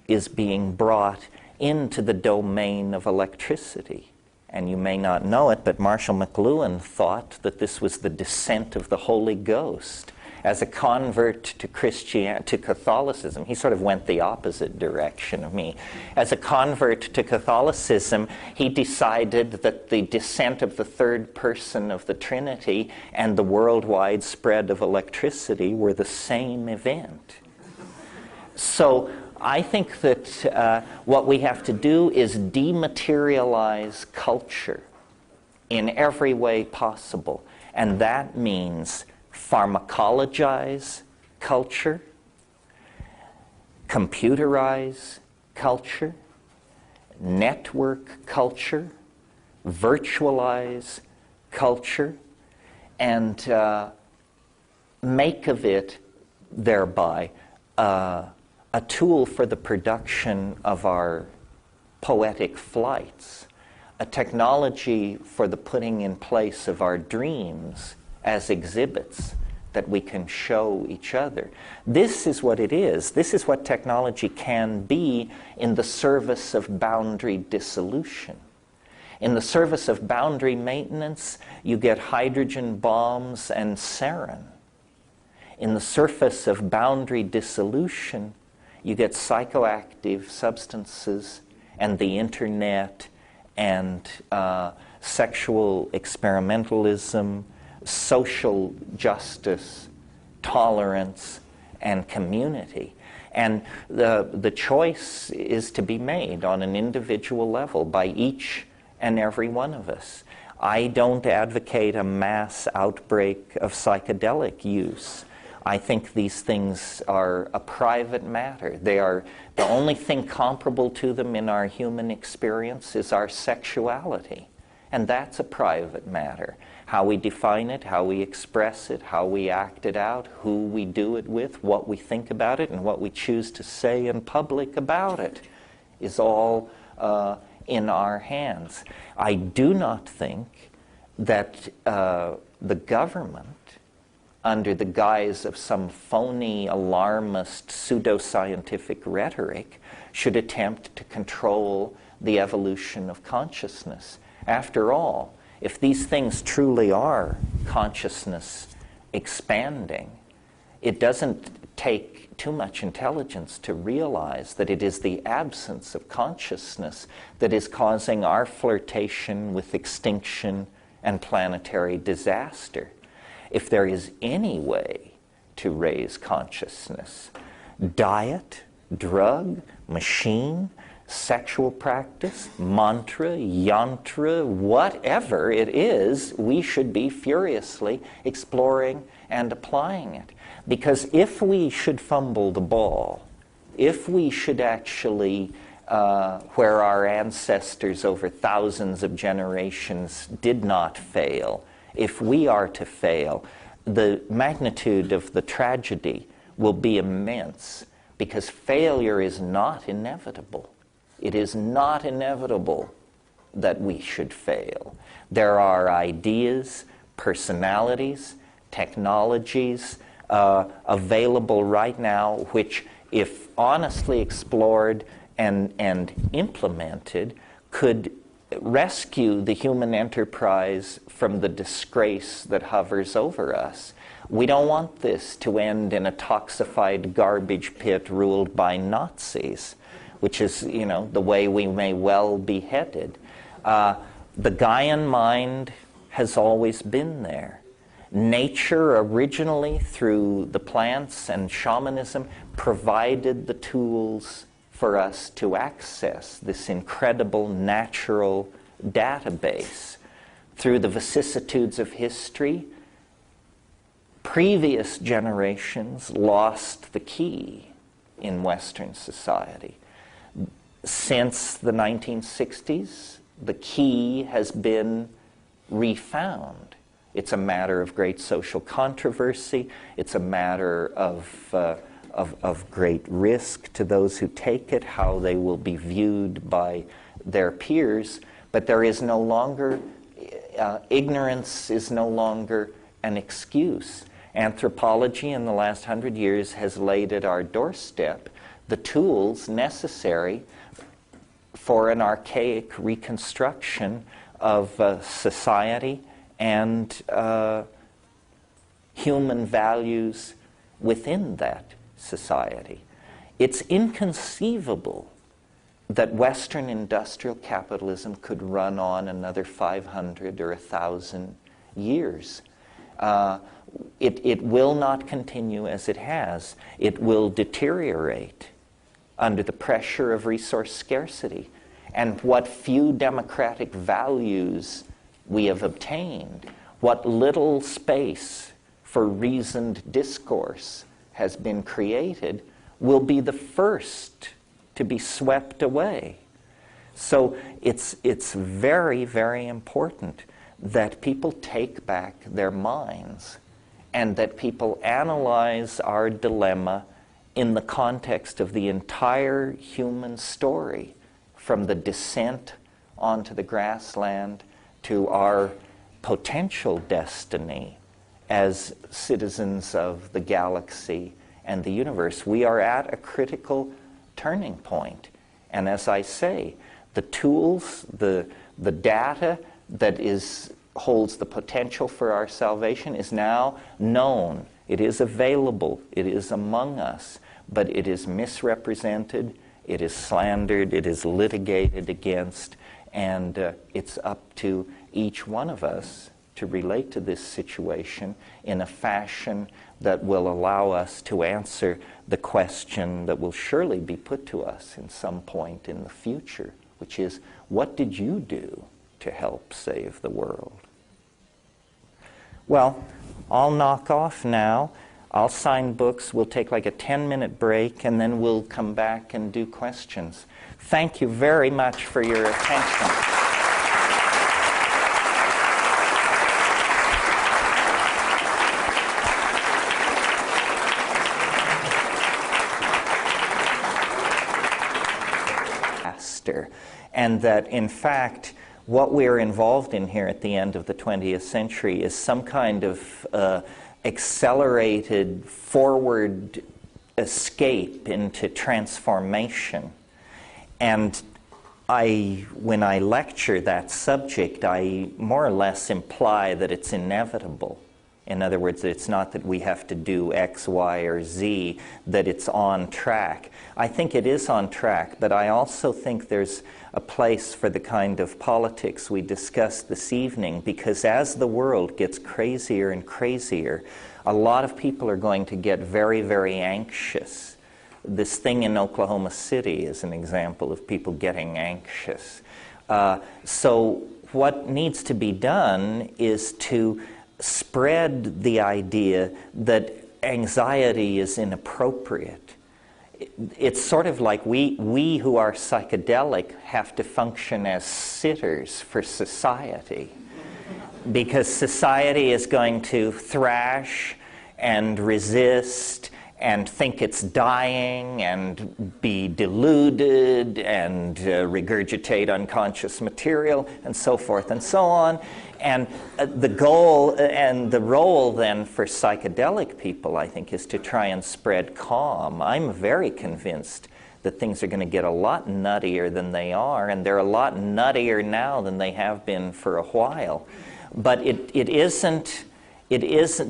is being brought into the domain of electricity. And you may not know it, but Marshall McLuhan thought that this was the descent of the Holy Ghost. As a convert to Catholicism, he sort of went the opposite direction of me. As a convert to Catholicism, he decided that the descent of the third person of the Trinity and the worldwide spread of electricity were the same event. So I think that what we have to do is dematerialize culture in every way possible. And that means pharmacologize culture, computerize culture, network culture, virtualize culture, and make of it, thereby, a tool for the production of our poetic flights. a technology for the putting in place of our dreams as exhibits that we can show each other. This is what it is. This is what technology can be in the service of boundary dissolution. In the service of boundary maintenance, you get hydrogen bombs and sarin. In the surface of boundary dissolution, you get psychoactive substances and the internet and sexual experimentalism, social justice, tolerance, and community. And the choice is to be made on an individual level by each and every one of us. I don't advocate a mass outbreak of psychedelic use. I think these things are a private matter. They are the only thing comparable to them in our human experience is our sexuality. And that's a private matter. How we define it, how we express it, how we act it out, who we do it with, what we think about it, and what we choose to say in public about it is all in our hands. I do not think that the government, under the guise of some phony, alarmist, pseudoscientific rhetoric, should attempt to control the evolution of consciousness. After all, if these things truly are consciousness expanding, it doesn't take too much intelligence to realize that it is the absence of consciousness that is causing our flirtation with extinction and planetary disaster. If there is any way to raise consciousness, diet, drug, machine, sexual practice, mantra, yantra, whatever it is, we should be furiously exploring and applying it. Because if we should fumble the ball, if we should actually, where our ancestors over thousands of generations did not fail, if we are to fail, the magnitude of the tragedy will be immense, because failure is not inevitable. It is not inevitable that we should fail. There are ideas, personalities, technologies available right now which, if honestly explored and implemented, could rescue the human enterprise from the disgrace that hovers over us. We don't want this to end in a toxified garbage pit ruled by Nazis, which is, the way we may well be headed. The Gaian mind has always been there. Nature originally, through the plants and shamanism, provided the tools for us to access this incredible natural database. Through the vicissitudes of history, previous generations lost the key in Western society. Since the 1960s, the key has been refound. It's a matter of great social controversy. It's a matter of great risk to those who take it, how they will be viewed by their peers. But there is no longer, ignorance is no longer an excuse. Anthropology in the last 100 years has laid at our doorstep the tools necessary for an archaic reconstruction of society and human values within that society. It's inconceivable that Western industrial capitalism could run on another 500 or 1,000 years. It will not continue as it has. It will deteriorate under the pressure of resource scarcity. And what few democratic values we have obtained, what little space for reasoned discourse has been created, will be the first to be swept away. So it's very, very important that people take back their minds and that people analyze our dilemma in the context of the entire human story, from the descent onto the grassland to our potential destiny as citizens of the galaxy and the universe. We are at a critical turning point. And as I say, the tools, the data that holds the potential for our salvation is now known. It is available. It is among us. But it is misrepresented. It is slandered. It is litigated against. And it's up to each one of us to relate to this situation in a fashion that will allow us to answer the question that will surely be put to us in some point in the future, which is, what did you do to help save the world? Well, I'll knock off now. I'll sign books. We'll take like a 10-minute break, and then we'll come back and do questions. Thank you very much for your attention. And that, in fact, what we're involved in here at the end of the 20th century is some kind of accelerated forward escape into transformation. And when I lecture that subject, I more or less imply that it's inevitable. In other words, it's not that we have to do X, Y, or Z, that it's on track. I think it is on track, but I also think there's a place for the kind of politics we discussed this evening, because as the world gets crazier and crazier, a lot of people are going to get very, very anxious. This thing in Oklahoma City is an example of people getting anxious. So what needs to be done is to spread the idea that anxiety is inappropriate. It's sort of like we who are psychedelic have to function as sitters for society, because society is going to thrash and resist and think it's dying and be deluded and regurgitate unconscious material and so forth and so on. And the goal and the role then for psychedelic people, I think, is to try and spread calm. I'm very convinced that things are going to get a lot nuttier than they are, and they're a lot nuttier now than they have been for a while. But it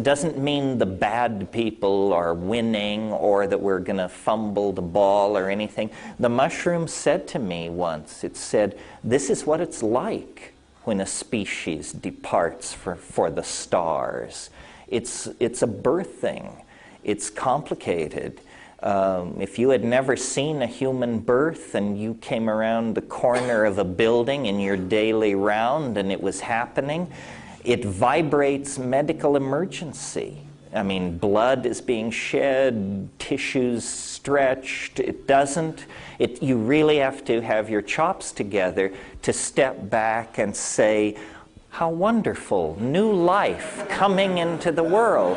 doesn't mean the bad people are winning or that we're going to fumble the ball or anything. The mushroom said to me once, it said, this is what it's like when a species departs for the stars. It's a birthing. It's complicated. If you had never seen a human birth and you came around the corner of a building in your daily round and it was happening, it vibrates medical emergency. I mean, blood is being shed, tissues stretched. You really have to have your chops together to step back and say, how wonderful, new life coming into the world.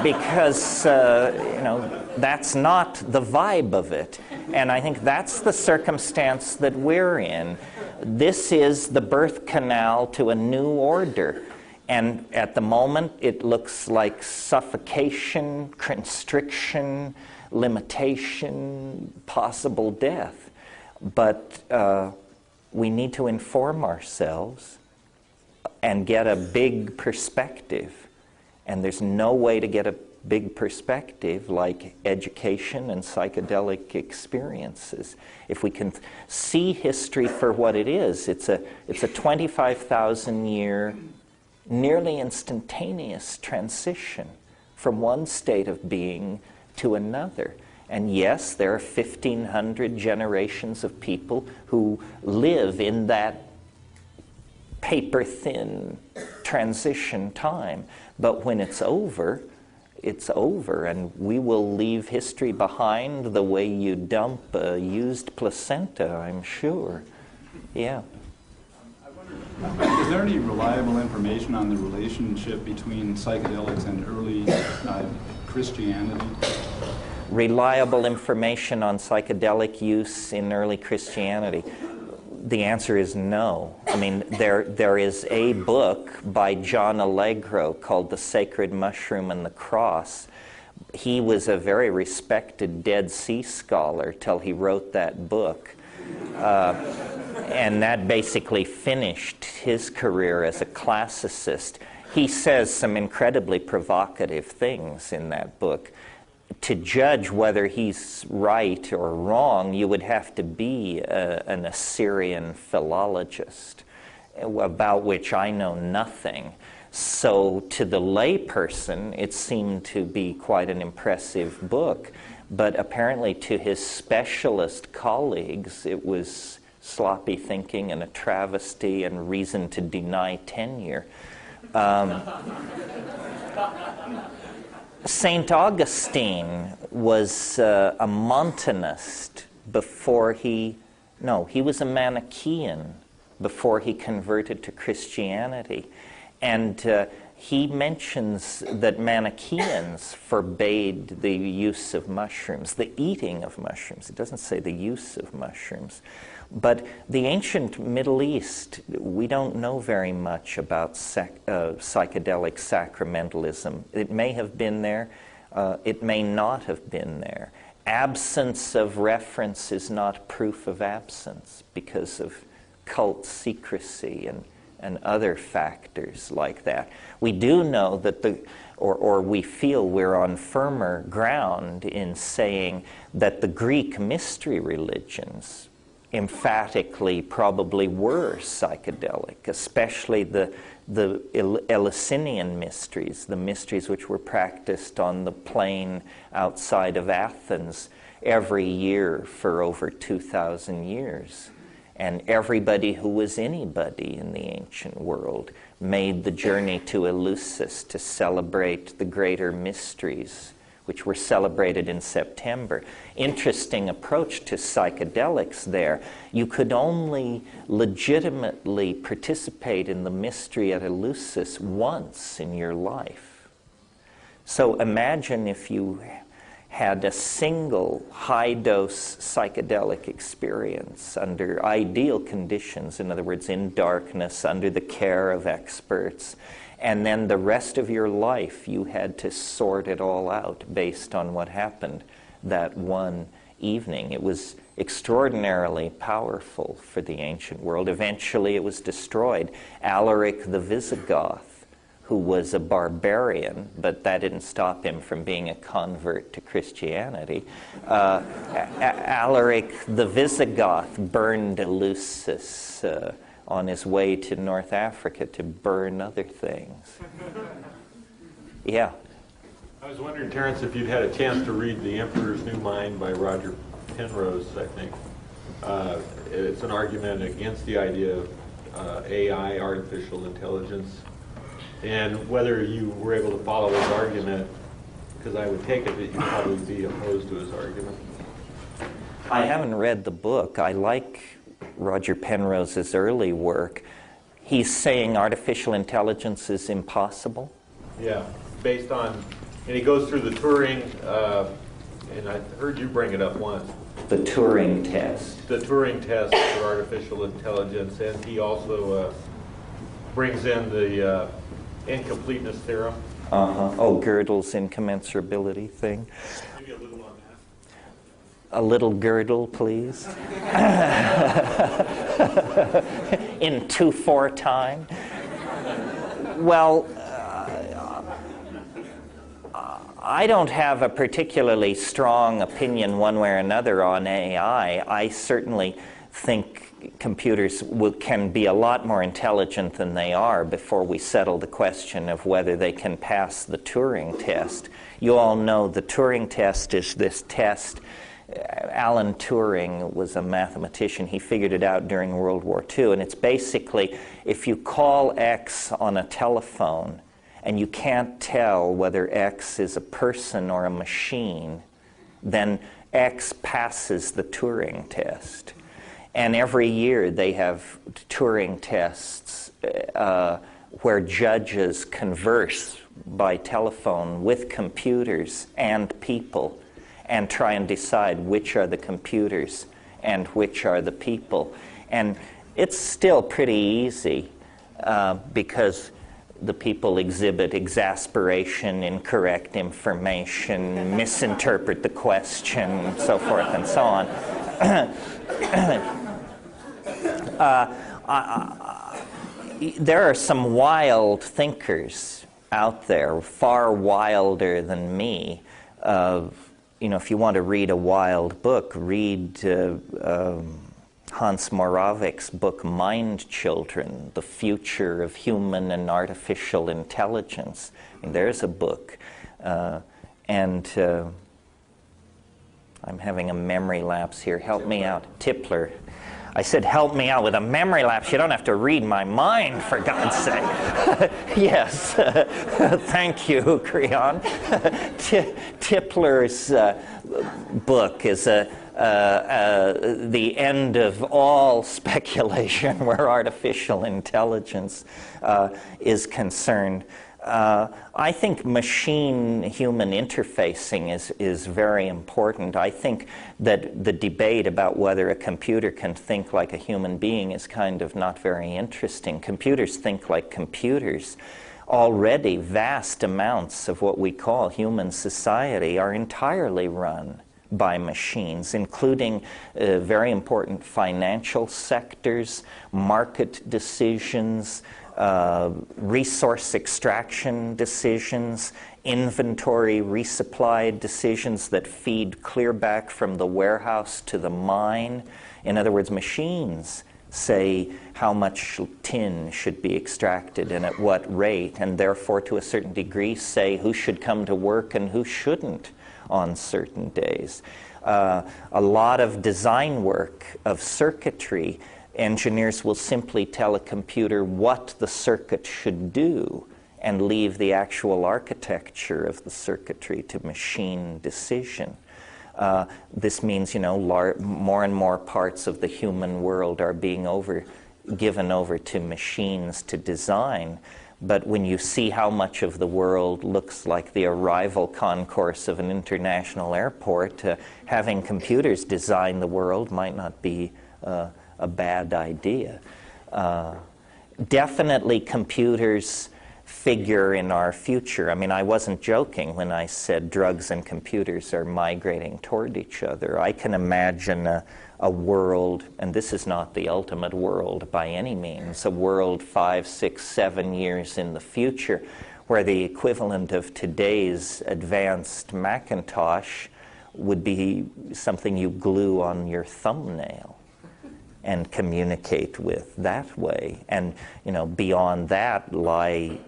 Because, that's not the vibe of it. And I think that's the circumstance that we're in. This is the birth canal to a new order. And at the moment, it looks like suffocation, constriction, limitation, possible death. But we need to inform ourselves and get a big perspective. And there's no way to get a big perspective like education and psychedelic experiences. If we can see history for what it is, it's a 25,000-year, nearly instantaneous transition from one state of being to another. And yes, there are 1,500 generations of people who live in that paper-thin transition time. But when it's over, and we will leave history behind the way you dump a used placenta, I'm sure. Yeah. Is there any reliable information on the relationship between psychedelics and early Christianity? Reliable information on psychedelic use in early Christianity. The answer is no. I mean, there is a book by John Allegro called The Sacred Mushroom and the Cross. He was a very respected Dead Sea scholar till he wrote that book. And that basically finished his career as a classicist. He says some incredibly provocative things in that book. To judge whether he's right or wrong, you would have to be an Assyrian philologist, about which I know nothing. So to the layperson, it seemed to be quite an impressive book, but apparently to his specialist colleagues, it was sloppy thinking and a travesty and reason to deny tenure. St. Augustine was a Montanist before he was a Manichaean before he converted to Christianity. And he mentions that Manichaeans forbade the use of mushrooms, the eating of mushrooms. It doesn't say the use of mushrooms. But the ancient Middle East, we don't know very much about psychedelic sacramentalism. It may have been there. It may not have been there. Absence of reference is not proof of absence because of cult secrecy and other factors like that. We do know that or we feel we're on firmer ground in saying that the Greek mystery religions emphatically probably were psychedelic, especially the Eleusinian mysteries, the mysteries which were practiced on the plain outside of Athens every year for over 2,000 years. And everybody who was anybody in the ancient world made the journey to Eleusis to celebrate the greater mysteries, which were celebrated in September. Interesting approach to psychedelics there. You could only legitimately participate in the mystery at Eleusis once in your life. So imagine if you had a single high-dose psychedelic experience under ideal conditions, in other words, in darkness, under the care of experts, and then the rest of your life you had to sort it all out based on what happened that one evening. It was extraordinarily powerful for the ancient world. Eventually it was destroyed. Alaric the Visigoth, who was a barbarian, but that didn't stop him from being a convert to Christianity. Alaric the Visigoth burned Eleusis on his way to North Africa to burn other things. Yeah. I was wondering, Terence, if you'd had a chance to read The Emperor's New Mind by Roger Penrose, I think. It's an argument against the idea of AI, artificial intelligence, and whether you were able to follow his argument, because I would take it that you'd probably be opposed to his argument. I haven't read the book. I like Roger Penrose's early work. He's saying artificial intelligence is impossible? Yeah, based on, and he goes through the Turing, and I heard you bring it up once. The Turing test. The Turing test for artificial intelligence, and he also brings in the incompleteness theorem. Oh, Gödel's incommensurability thing. Maybe a little on that. A little Gödel, please. In 2/4 time. Well, I don't have a particularly strong opinion one way or another on AI. I certainly think computers can be a lot more intelligent than they are before we settle the question of whether they can pass the Turing test. You all know the Turing test is this test. Alan Turing was a mathematician. He figured it out during World War II, and it's basically if you call X on a telephone and you can't tell whether X is a person or a machine, then X passes the Turing test. And every year they have Turing tests where judges converse by telephone with computers and people and try and decide which are the computers and which are the people. And It's still pretty easy because the people exhibit exasperation, incorrect information, misinterpret the question, so forth and so on. There are some wild thinkers out there, far wilder than me. If you want to read a wild book, read Hans Moravec's book, Mind Children, The Future of Human and Artificial Intelligence. And there's a book. I'm having a memory lapse here. Help me out. Tipler. I said, help me out with a memory lapse. You don't have to read my mind, for God's sake. Yes. Thank you, Creon. Tipler's book is the end of all speculation where artificial intelligence is concerned. I think machine-human interfacing is very important. I think that the debate about whether a computer can think like a human being is kind of not very interesting. Computers think like computers. Already, vast amounts of what we call human society are entirely run by machines, including very important financial sectors, market decisions, resource extraction decisions, inventory resupply decisions that feed clear back from the warehouse to the mine. In other words, machines say how much tin should be extracted and at what rate, and therefore to a certain degree say who should come to work and who shouldn't on certain days. A lot of design work of circuitry, engineers will simply tell a computer what the circuit should do and leave the actual architecture of the circuitry to machine decision. This means, more and more parts of the human world are being given over to machines to design. But when you see how much of the world looks like the arrival concourse of an international airport, having computers design the world might not be a bad idea. Definitely computers figure in our future. I mean, I wasn't joking when I said drugs and computers are migrating toward each other. I can imagine a world, and this is not the ultimate world by any means, a world 5, 6, 7 years in the future where the equivalent of today's advanced Macintosh would be something you glue on your thumbnail and communicate with that way. And, beyond that lie,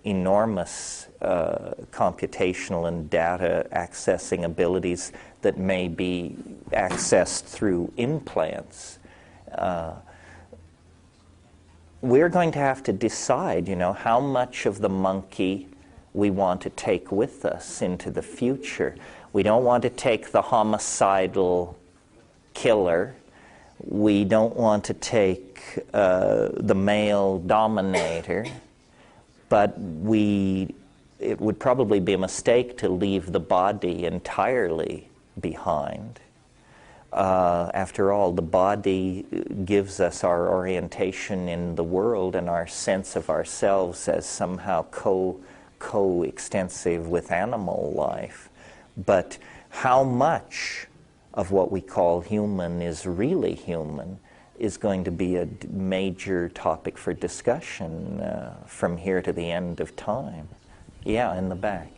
enormous computational and data accessing abilities that may be accessed through implants. We're going to have to decide, how much of the monkey we want to take with us into the future. We don't want to take the homicidal killer. We don't want to take the male dominator, but it would probably be a mistake to leave the body entirely behind. After all, the body gives us our orientation in the world and our sense of ourselves as somehow co-extensive with animal life. But how much of what we call human is really human is going to be a major topic for discussion from here to the end of time. Yeah, in the back.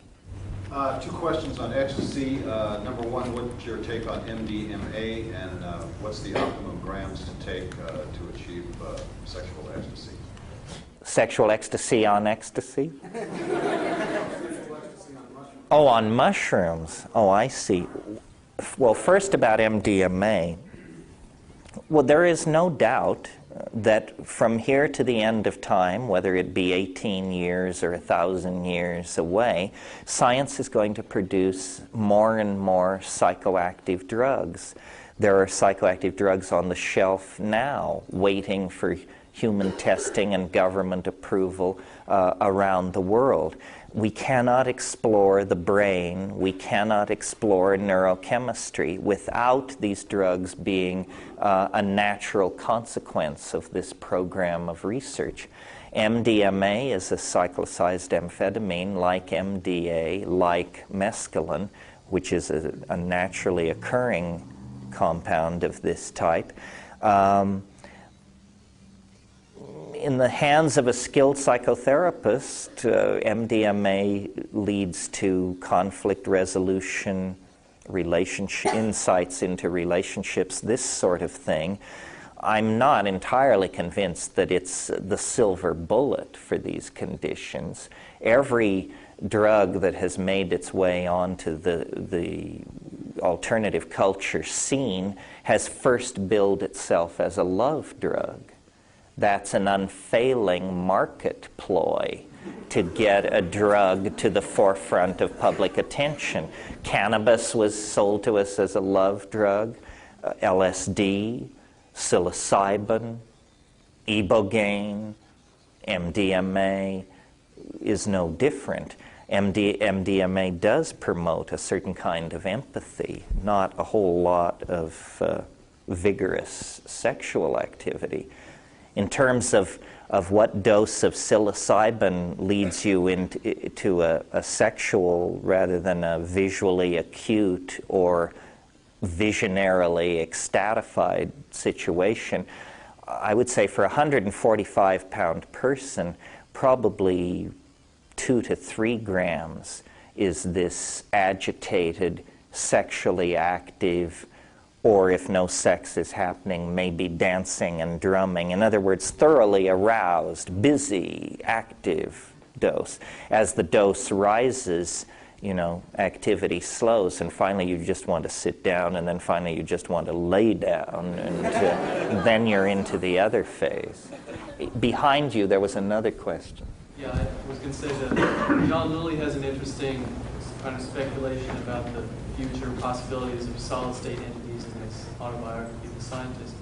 2 questions on ecstasy. Number one, what's your take on MDMA, and what's the optimum grams to take to achieve sexual ecstasy? Sexual ecstasy on ecstasy? Oh, on mushrooms. Oh, I see. Well, first about MDMA. Well, there is no doubt that from here to the end of time, whether it be 18 years or 1,000 years away, science is going to produce more and more psychoactive drugs. There are psychoactive drugs on the shelf now, waiting for human testing and government approval around the world. We cannot explore the brain, we cannot explore neurochemistry without these drugs being a natural consequence of this program of research. MDMA is a cyclicized amphetamine like MDA, like mescaline, which is a naturally occurring compound of this type. In the hands of a skilled psychotherapist, MDMA leads to conflict resolution, insights into relationships, this sort of thing. I'm not entirely convinced that it's the silver bullet for these conditions. Every drug that has made its way onto the alternative culture scene has first billed itself as a love drug. That's an unfailing market ploy to get a drug to the forefront of public attention. Cannabis was sold to us as a love drug, LSD, psilocybin, ibogaine, MDMA is no different. MDMA does promote a certain kind of empathy, not a whole lot of vigorous sexual activity. In terms of what dose of psilocybin leads you into a sexual rather than a visually acute or visionarily ecstatified situation, I would say for a 145-pound person, probably 2 to 3 grams is this agitated, sexually active, or if no sex is happening, maybe dancing and drumming. In other words, thoroughly aroused, busy, active dose. As the dose rises, activity slows, and finally you just want to sit down, and then finally you just want to lay down, and then you're into the other phase. Behind you, there was another question. Yeah, I was going to say that John Lilly has an interesting kind of speculation about the future possibilities of solid-state entities in his autobiography, The Scientist.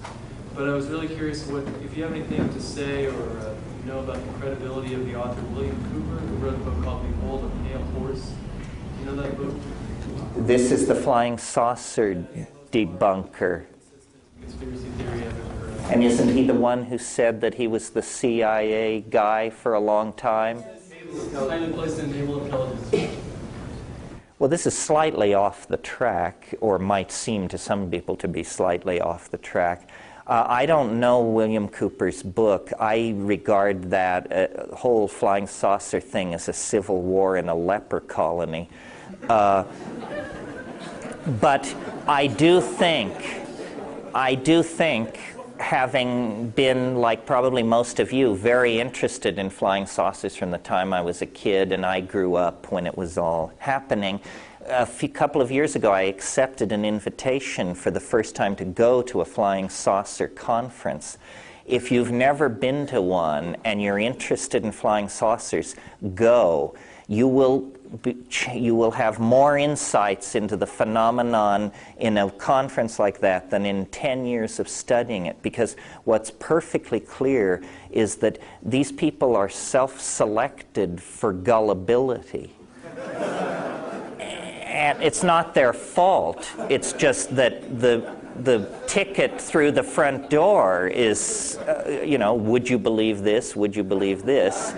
But I was really curious if you have anything to say or you know about the credibility of the author William Cooper, who wrote a book called Behold a Pale Horse. Do you know that book? This is the flying saucer debunker. Conspiracy theory ever. And isn't he the one who said that he was the CIA guy for a long time? Highly placed in naval intelligence. Well, this is slightly off the track, or might seem to some people to be slightly off the track. I don't know William Cooper's book. I regard that whole flying saucer thing as a civil war in a leper colony. But I do think, having been, like probably most of you, very interested in flying saucers from the time I was a kid, and I grew up when it was all happening. A couple of years ago, I accepted an invitation for the first time to go to a flying saucer conference. If you've never been to one and you're interested in flying saucers, go. You will have more insights into the phenomenon in a conference like that than in 10 years of studying it, because what's perfectly clear is that these people are self-selected for gullibility. And it's not their fault. It's just that the ticket through the front door is, would you believe this? Would you believe this?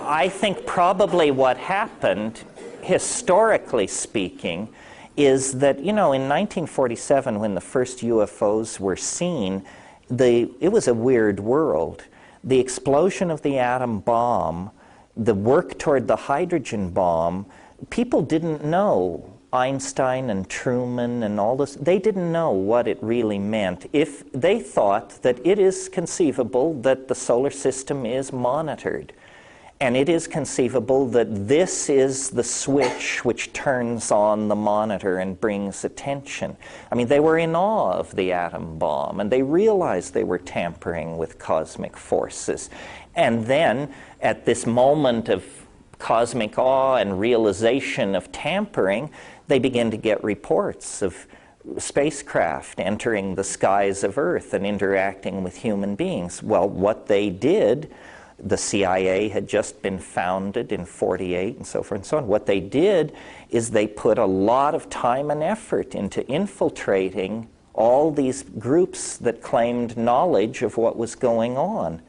I think probably what happened, historically speaking, is that, in 1947, when the first UFOs were seen, it was a weird world. The explosion of the atom bomb, the work toward the hydrogen bomb, people didn't know. Einstein and Truman and all this, they didn't know what it really meant. If they thought that it is conceivable that the solar system is monitored, and it is conceivable that this is the switch which turns on the monitor and brings attention. I mean, they were in awe of the atom bomb, and they realized they were tampering with cosmic forces. And then, at this moment of cosmic awe and realization of tampering, they begin to get reports of spacecraft entering the skies of Earth and interacting with human beings. Well, what they did The CIA had just been founded in 48 and so forth and so on. What they did is they put a lot of time and effort into infiltrating all these groups that claimed knowledge of what was going on.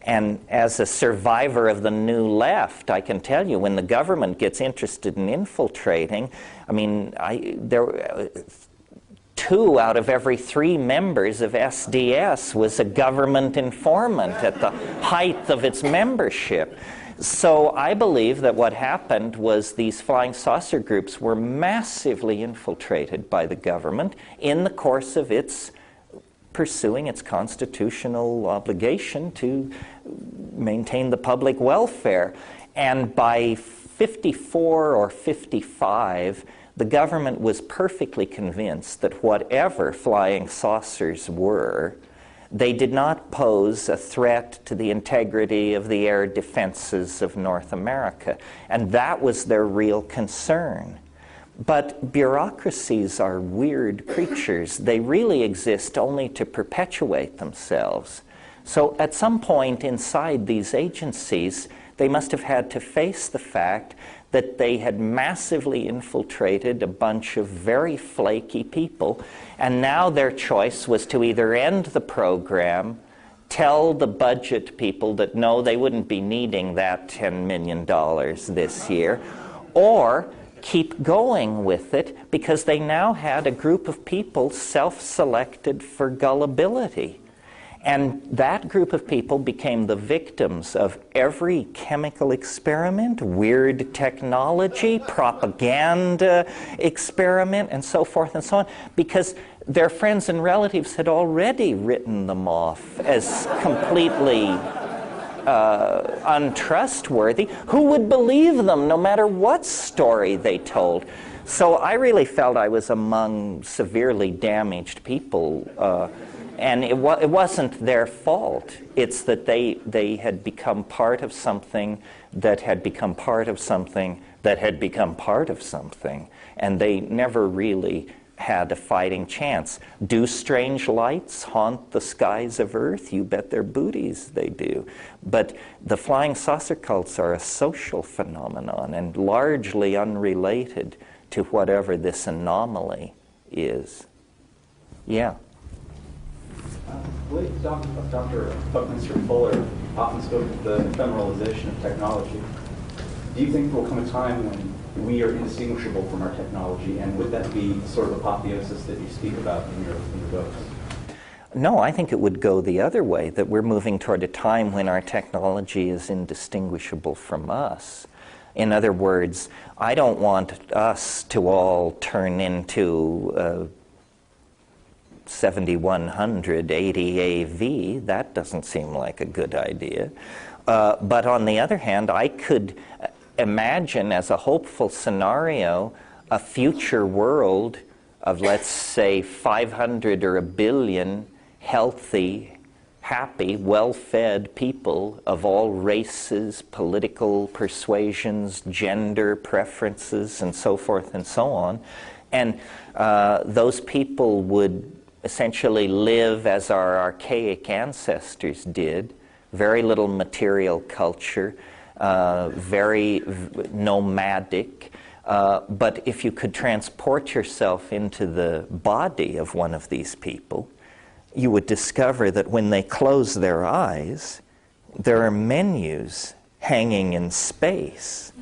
And as a survivor of the New Left, I can tell you, when the government gets interested in infiltrating, I mean, there 2 out of every 3 members of SDS was a government informant at the height of its membership. So I believe that what happened was these flying saucer groups were massively infiltrated by the government in the course of its pursuing its constitutional obligation to maintain the public welfare. And by 54 or 55, the government was perfectly convinced that whatever flying saucers were, they did not pose a threat to the integrity of the air defenses of North America. And that was their real concern. But bureaucracies are weird creatures. They really exist only to perpetuate themselves. So at some point inside these agencies, they must have had to face the fact that they had massively infiltrated a bunch of very flaky people, and now their choice was to either end the program, tell the budget people that no, they wouldn't be needing that $10 million this year, or keep going with it because they now had a group of people self-selected for gullibility. And that group of people became the victims of every chemical experiment, weird technology, propaganda experiment, and so forth and so on, because their friends and relatives had already written them off as completely untrustworthy. Who would believe them no matter what story they told? So I really felt I was among severely damaged people. And it wasn't their fault. It's that they had become part of something that had become part of something that had become part of something. And they never really had a fighting chance. Do strange lights haunt the skies of Earth? You bet their booties they do. But the flying saucer cults are a social phenomenon and largely unrelated to whatever this anomaly is. Yeah. I believe Dr. Buckminster Fuller often spoke of the ephemeralization of technology. Do you think there will come a time when we are indistinguishable from our technology, and would that be sort of apotheosis that you speak about in your books? No, I think it would go the other way, that we're moving toward a time when our technology is indistinguishable from us. In other words, I don't want us to all turn into 7100 80 AV. That doesn't seem like a good idea. But on the other hand, I could imagine as a hopeful scenario a future world of, let's say, 500 or 1 billion healthy, happy, well-fed people of all races, political persuasions, gender preferences, and so forth and so on. And those people would essentially live as our archaic ancestors did, very little material culture, very nomadic. But if you could transport yourself into the body of one of these people, you would discover that when they close their eyes, there are menus hanging in space.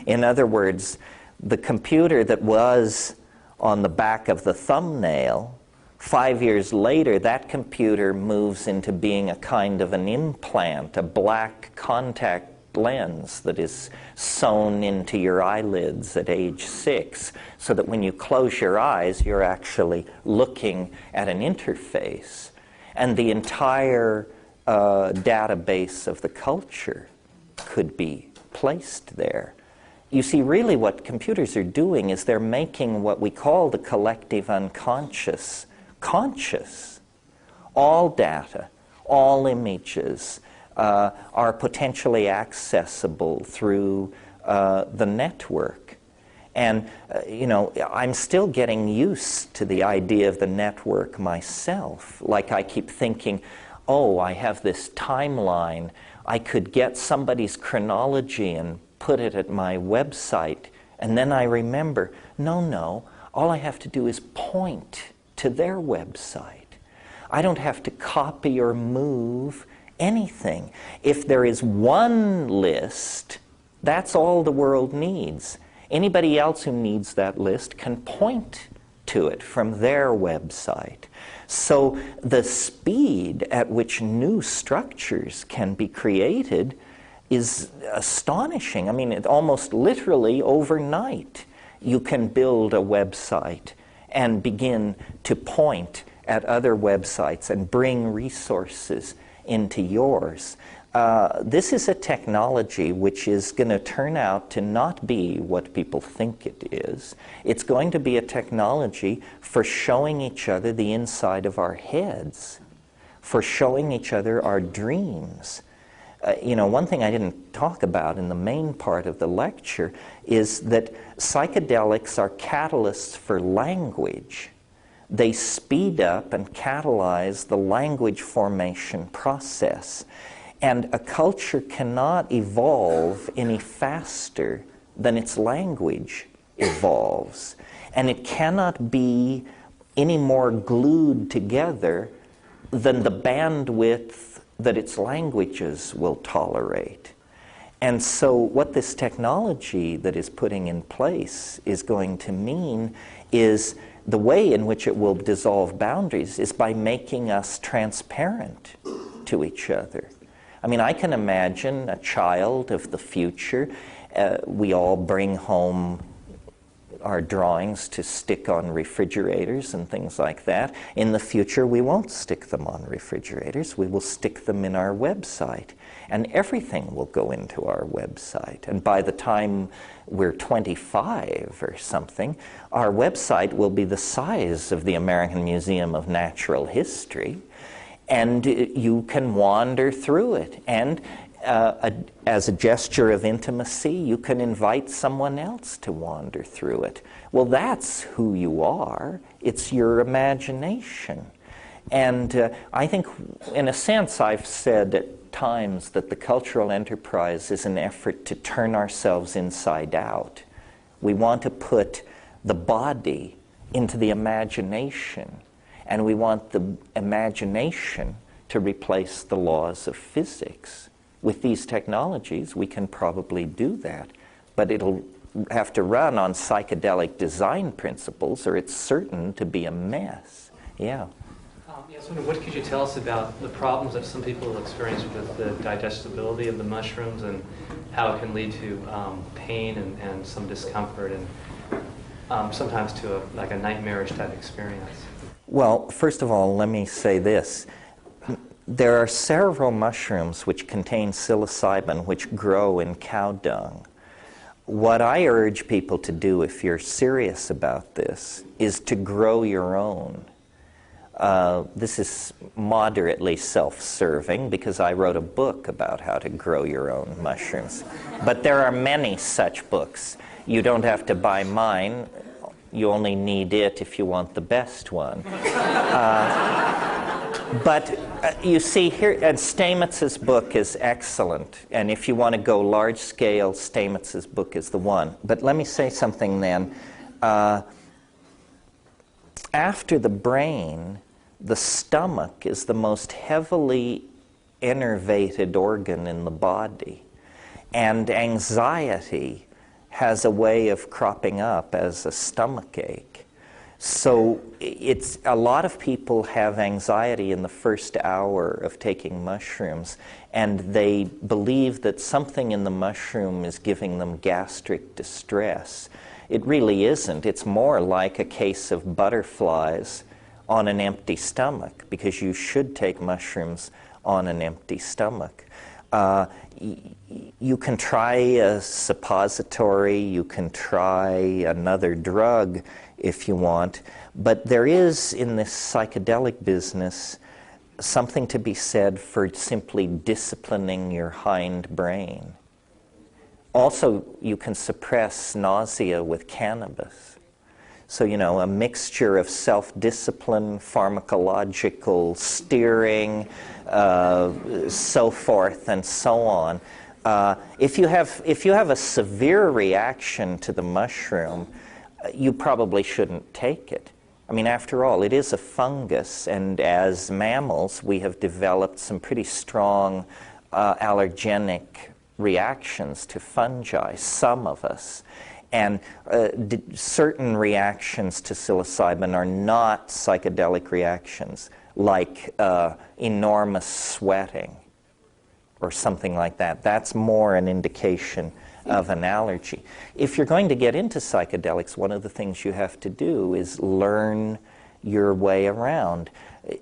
In other words, the computer that was on the back of the thumbnail, 5 years later, that computer moves into being a kind of an implant, a black contact lens that is sewn into your eyelids at age 6, so that when you close your eyes, you're actually looking at an interface. And the entire database of the culture could be placed there. You see, really what computers are doing is they're making what we call the collective unconscious conscious. All data, all images are potentially accessible through the network. And, you know, I'm still getting used to the idea of the network myself. Like I keep thinking, oh, I have this timeline. I could get somebody's chronology and put it at my website, and then I remember, no, all I have to do is point to their website. I don't have to copy or move anything. If there is one list, that's all the world needs. Anybody else who needs that list can point to it from their website. So the speed at which new structures can be created is astonishing. I mean, almost literally overnight, you can build a website and begin to point at other websites and bring resources into yours. This is a technology which is going to turn out to not be what people think it is. It's going to be a technology for showing each other the inside of our heads, for showing each other our dreams. One thing I didn't talk about in the main part of the lecture is that psychedelics are catalysts for language. They speed up and catalyze the language formation process. And a culture cannot evolve any faster than its language evolves. And it cannot be any more glued together than the bandwidth that its languages will tolerate. And so what this technology that is putting in place is going to mean is the way in which it will dissolve boundaries is by making us transparent to each other. I mean, I can imagine a child of the future. We all bring home our drawings to stick on refrigerators and things like that. In the future, we won't stick them on refrigerators. We will stick them in our website. And everything will go into our website. And by the time we're 25 or something, our website will be the size of the American Museum of Natural History. And you can wander through it. And as a gesture of intimacy, you can invite someone else to wander through it. Well, that's who you are. It's your imagination. And I think, in a sense, I've said at times that the cultural enterprise is an effort to turn ourselves inside out. We want to put the body into the imagination. And we want the imagination to replace the laws of physics. With these technologies, we can probably do that. But it'll have to run on psychedelic design principles, or it's certain to be a mess. Yeah. Yes, what could you tell us about the problems that some people have experienced with the digestibility of the mushrooms and how it can lead to pain and some discomfort and sometimes to a nightmarish type experience? Well, first of all, let me say this. There are several mushrooms which contain psilocybin which grow in cow dung. What I urge people to do, if you're serious about this, is to grow your own. This is moderately self-serving because I wrote a book about how to grow your own mushrooms. But there are many such books. You don't have to buy mine. You only need it if you want the best one. But you see here, and Stamitz's book is excellent. And if you want to go large scale, Stamitz's book is the one. But let me say something then. After the brain, the stomach is the most heavily innervated organ in the body. And anxiety has a way of cropping up as a stomach ache. So a lot of people have anxiety in the first hour of taking mushrooms, and they believe that something in the mushroom is giving them gastric distress. It really isn't. It's more like a case of butterflies on an empty stomach, because you should take mushrooms on an empty stomach. You can try a suppository, you can try another drug if you want, but there is in this psychedelic business something to be said for simply disciplining your hind brain. Also, you can suppress nausea with cannabis. So, a mixture of self-discipline, pharmacological steering, so forth and so on. If you have a severe reaction to the mushroom, you probably shouldn't take it. I mean, after all, it is a fungus, and as mammals, we have developed some pretty strong allergenic reactions to fungi, some of us. And certain reactions to psilocybin are not psychedelic reactions, like enormous sweating or something like that. That's more an indication of an allergy. If you're going to get into psychedelics, one of the things you have to do is learn your way around.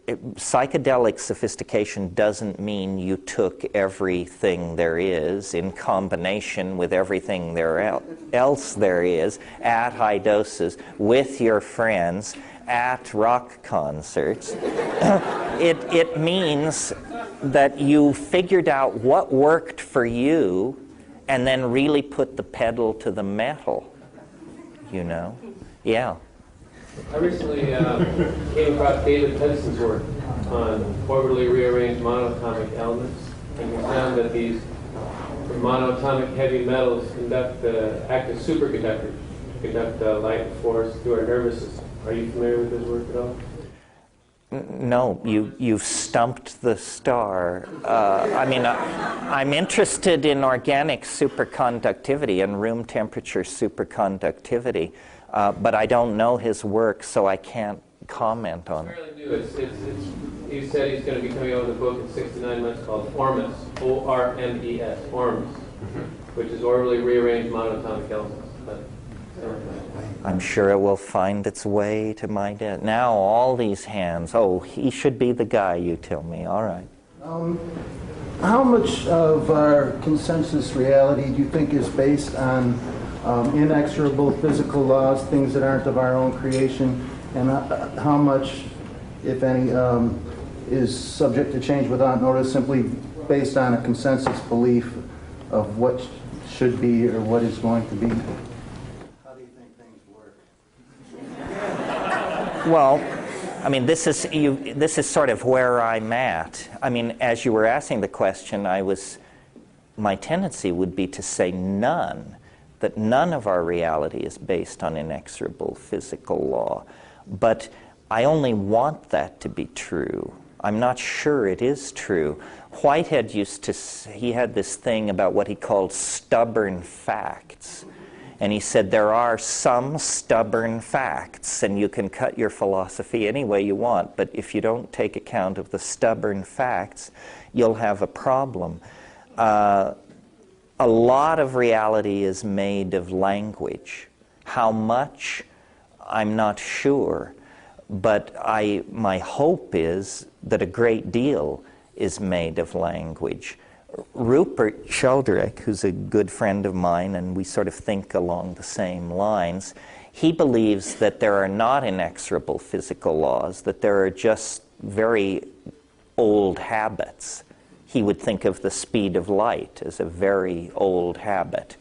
Psychedelic sophistication doesn't mean you took everything there is in combination with everything else there is at high doses with your friends at rock concerts. It means that you figured out what worked for you and then really put the pedal to the metal, Yeah. I recently came across David Penson's work on orbitally rearranged monatomic elements, and we found that these monatomic heavy metals act as superconductors, conduct light and force through our nervous system. Are you familiar with his work at all? No, you've stumped the star. I'm interested in organic superconductivity and room temperature superconductivity, but I don't know his work, so I can't comment on it. It's fairly new. He said he's going to be coming out with a book in 6 to 9 months called ORMES, O-R-M-E-S, ORMES, which is orbitally rearranged monatomic elements. I'm sure it will find its way to my desk. Now all these hands. Oh, he should be the guy, you tell me. All right. How much of our consensus reality do you think is based on inexorable physical laws, things that aren't of our own creation, and how much, if any, is subject to change without notice, simply based on a consensus belief of what should be or what is going to be? Well, this is sort of where I'm at. As you were asking the question, my tendency would be to say none, that none of our reality is based on inexorable physical law. But I only want that to be true. I'm not sure it is true. Whitehead he had this thing about what he called stubborn facts. And he said there are some stubborn facts, and you can cut your philosophy any way you want, but if you don't take account of the stubborn facts, you'll have a problem. A lot of reality is made of language. How much, I'm not sure, but my hope is that a great deal is made of language. Rupert Sheldrake, who's a good friend of mine, and we sort of think along the same lines, he believes that there are not inexorable physical laws, that there are just very old habits. He would think of the speed of light as a very old habit.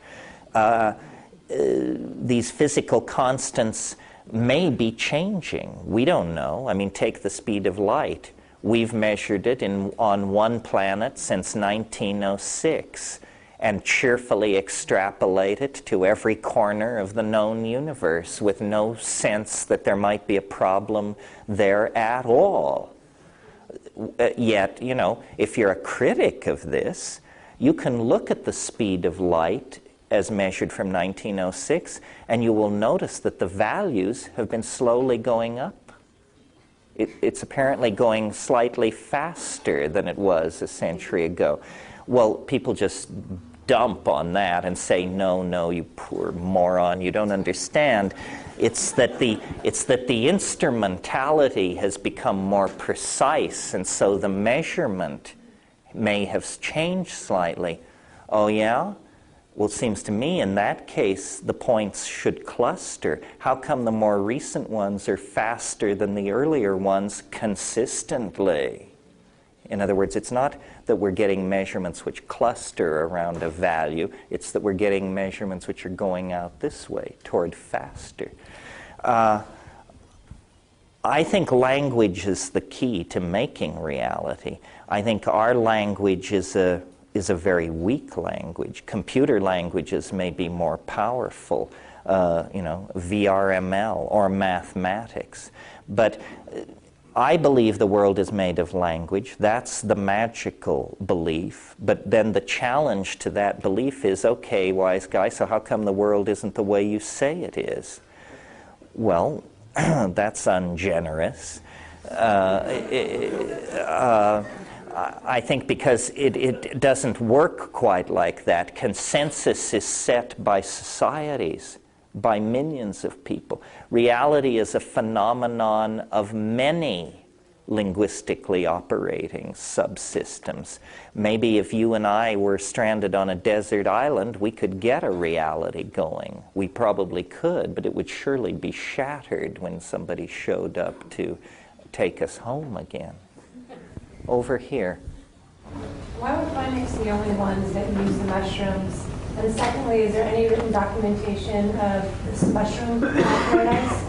These physical constants may be changing. We don't know. Take the speed of light. We've measured it on one planet since 1906 and cheerfully extrapolate it to every corner of the known universe with no sense that there might be a problem there at all. Yet, if you're a critic of this, you can look at the speed of light as measured from 1906 and you will notice that the values have been slowly going up. It's apparently going slightly faster than it was a century ago. Well, people just dump on that and say, no, you poor moron, you don't understand. It's that the instrumentality has become more precise, and so the measurement may have changed slightly. Oh, yeah? Well, it seems to me in that case the points should cluster. How come the more recent ones are faster than the earlier ones consistently? In other words, it's not that we're getting measurements which cluster around a value, it's that we're getting measurements which are going out this way, toward faster. I think language is the key to making reality. I think our language is a very weak language. Computer languages may be more powerful, VRML or mathematics. But I believe the world is made of language. That's the magical belief. But then the challenge to that belief is, okay, wise guy, so how come the world isn't the way you say it is? Well, that's ungenerous. I think because it doesn't work quite like that. Consensus is set by societies, by millions of people. Reality is a phenomenon of many linguistically operating subsystems. Maybe if you and I were stranded on a desert island, we could get a reality going. We probably could, but it would surely be shattered when somebody showed up to take us home again. Over here. Why were primates the only ones that use the mushrooms? And secondly, is there any written documentation of this mushroom paradise?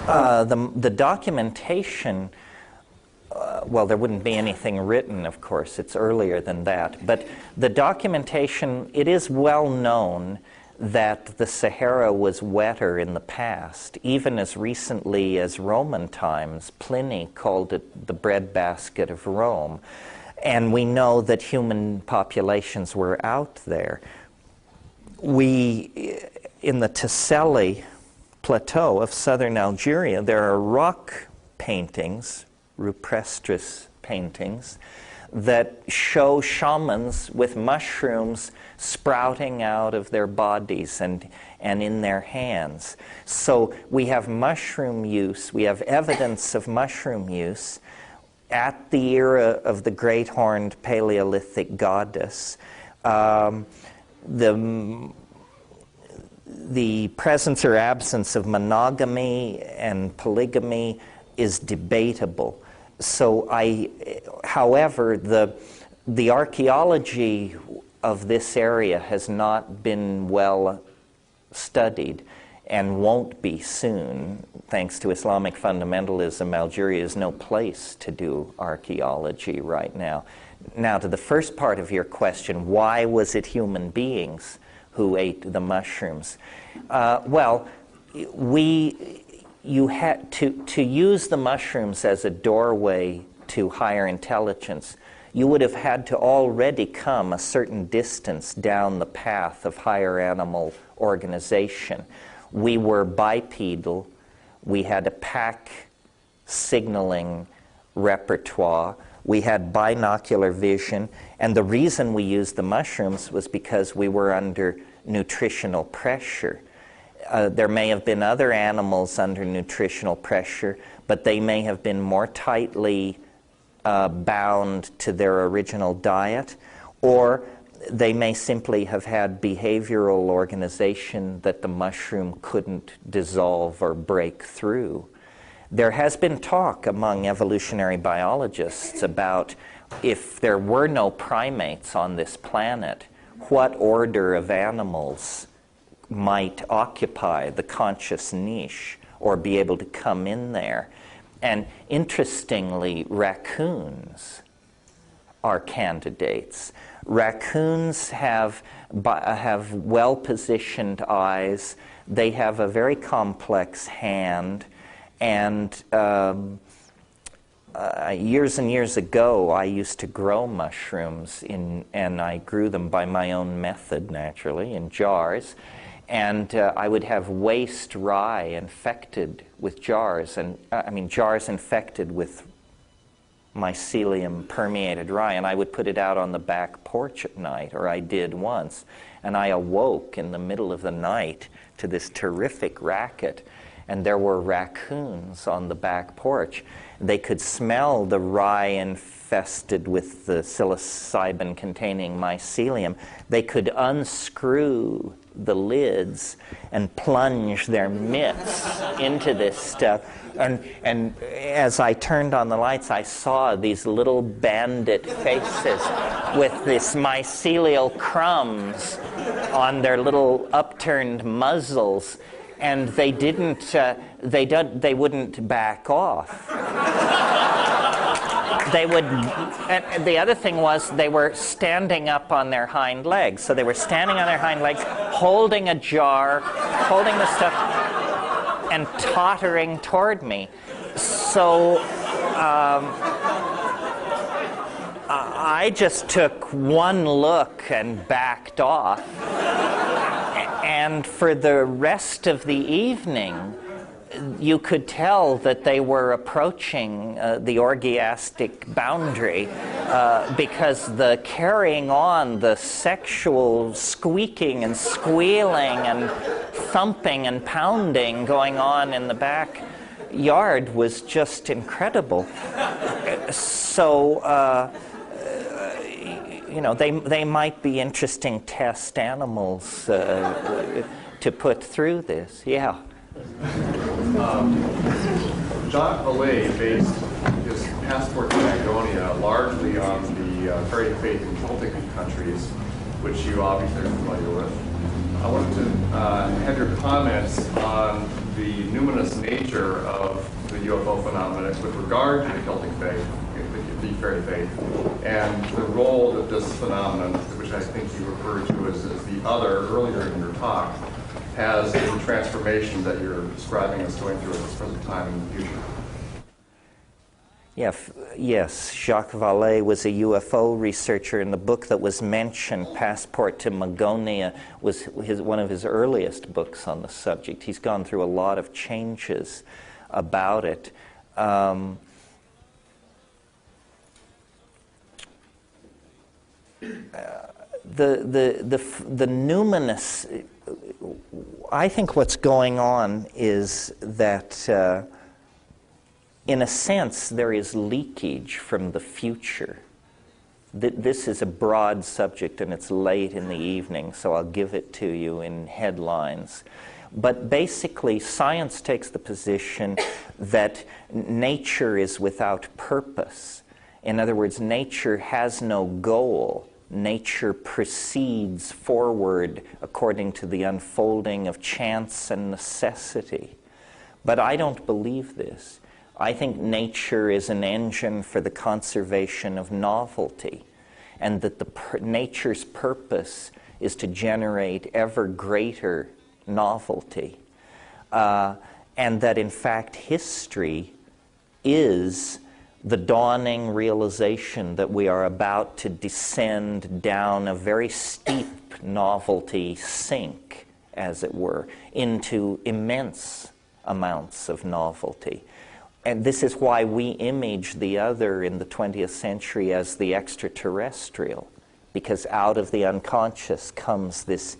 The documentation, well, there wouldn't be anything written, of course. It's earlier than that. But the documentation, it is well known that the Sahara was wetter in the past. Even as recently as Roman times, Pliny called it the breadbasket of Rome. And we know that human populations were out there. In the Tassili plateau of southern Algeria, there are rock paintings, rupestris paintings, that show shamans with mushrooms sprouting out of their bodies and in their hands. So we have mushroom use, we have evidence of mushroom use at the era of the great horned Paleolithic goddess. The presence or absence of monogamy and polygamy is debatable. So however, the archaeology of this area has not been well studied and won't be soon. Thanks to Islamic fundamentalism, Algeria is no place to do archaeology right now. Now, to the first part of your question, why was it human beings who ate the mushrooms? You had to use the mushrooms as a doorway to higher intelligence. You would have had to already come a certain distance down the path of higher animal organization. We were bipedal. We had a pack signaling repertoire. We had binocular vision. And the reason we used the mushrooms was because we were under nutritional pressure. There may have been other animals under nutritional pressure, but they may have been more tightly bound to their original diet, or they may simply have had behavioral organization that the mushroom couldn't dissolve or break through. There has been talk among evolutionary biologists about if there were no primates on this planet, what order of animals might occupy the conscious niche or be able to come in there. And interestingly, raccoons are candidates. Raccoons have well-positioned eyes. They have a very complex hand. And years and years ago, I used to grow mushrooms, and I grew them by my own method, naturally, in jars. And I would have waste rye infected with jars, jars infected with mycelium permeated rye, and I would put it out on the back porch at night, or I did once, and I awoke in the middle of the night to this terrific racket, and there were raccoons on the back porch. They could smell the rye infested with the psilocybin containing mycelium. They could unscrew the lids and plunge their mitts into this stuff. And as I turned on the lights, I saw these little bandit faces with this mycelial crumbs on their little upturned muzzles. and they didn't. They wouldn't back off. They would. And the other thing was they were standing up on their hind legs. So they were standing on their hind legs, holding a jar, holding the stuff, and tottering toward me. So I just took one look and backed off. And for the rest of the evening, you could tell that they were approaching the orgiastic boundary because the carrying on, the sexual squeaking and squealing and thumping and pounding going on in the backyard was just incredible. So, you know, they might be interesting test animals to put through this. Yeah. Jacques Vallée based his passport to Magonia largely on the fairy faith in Celtic countries, which you obviously are familiar with. I wanted to have your comments on the numinous nature of the UFO phenomenon with regard to the Celtic faith, the fairy faith, and the role that this phenomenon, which I think you referred to as the other earlier in your talk, has in the transformation that you're describing us going through at this present time in the future. Yeah, yes, Jacques Vallée was a UFO researcher, and the book that was mentioned, Passport to Magonia, was one of his earliest books on the subject. He's gone through a lot of changes about it. The numinous, I think what's going on is that in a sense there is leakage from the future. This is a broad subject and it's late in the evening, so I'll give it to you in headlines. But basically science takes the position that nature is without purpose. In other words, nature has no goal. Nature proceeds forward according to the unfolding of chance and necessity. But I don't believe this. I think nature is an engine for the conservation of novelty, and that nature's purpose is to generate ever greater novelty. And that in fact history is the dawning realization that we are about to descend down a very steep novelty sink, as it were, into immense amounts of novelty. And this is why we image the other in the 20th century as the extraterrestrial, because out of the unconscious comes this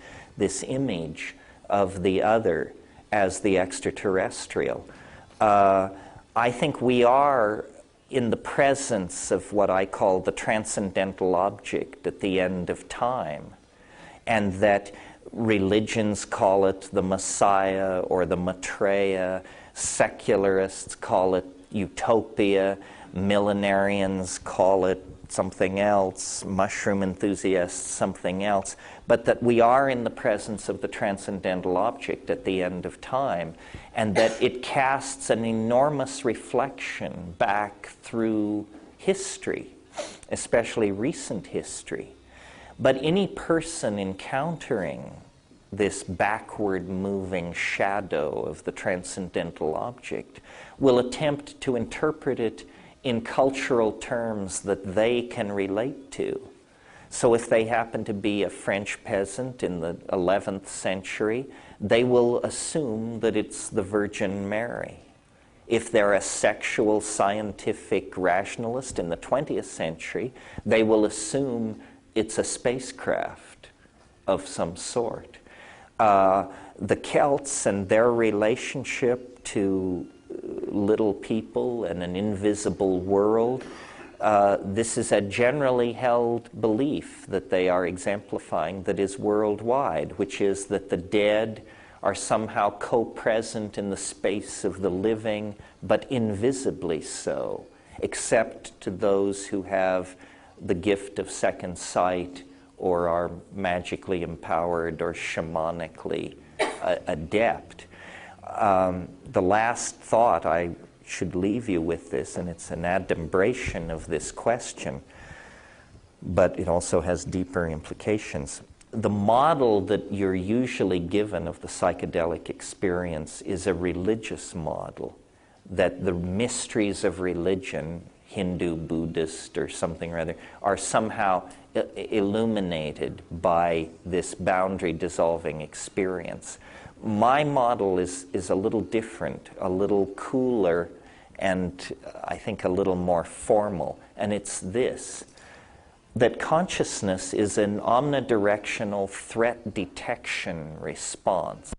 image of the other as the extraterrestrial. I think we are in the presence of what I call the transcendental object at the end of time, and that religions call it the Messiah or the Maitreya, secularists call it utopia, millenarians call it something else, mushroom enthusiasts something else, but that we are in the presence of the transcendental object at the end of time, and that it casts an enormous reflection back through history, especially recent history. But any person encountering this backward moving shadow of the transcendental object will attempt to interpret it in cultural terms that they can relate to. So if they happen to be a French peasant in the 11th century, they will assume that it's the Virgin Mary. If they're a sexual scientific rationalist in the 20th century, they will assume it's a spacecraft of some sort. The Celts and their relationship to little people and an invisible world, this is a generally held belief that they are exemplifying that is worldwide, which is that the dead are somehow co-present in the space of the living, but invisibly so, except to those who have the gift of second sight or are magically empowered or shamanically adept. the last thought I should leave you with this, and it's an adumbration of this question, but it also has deeper implications. The model that you're usually given of the psychedelic experience is a religious model, that the mysteries of religion, Hindu, Buddhist, or something or other, are somehow illuminated by this boundary-dissolving experience. My model is a little different, a little cooler, and I think a little more formal, and it's this: that consciousness is an omnidirectional threat detection response.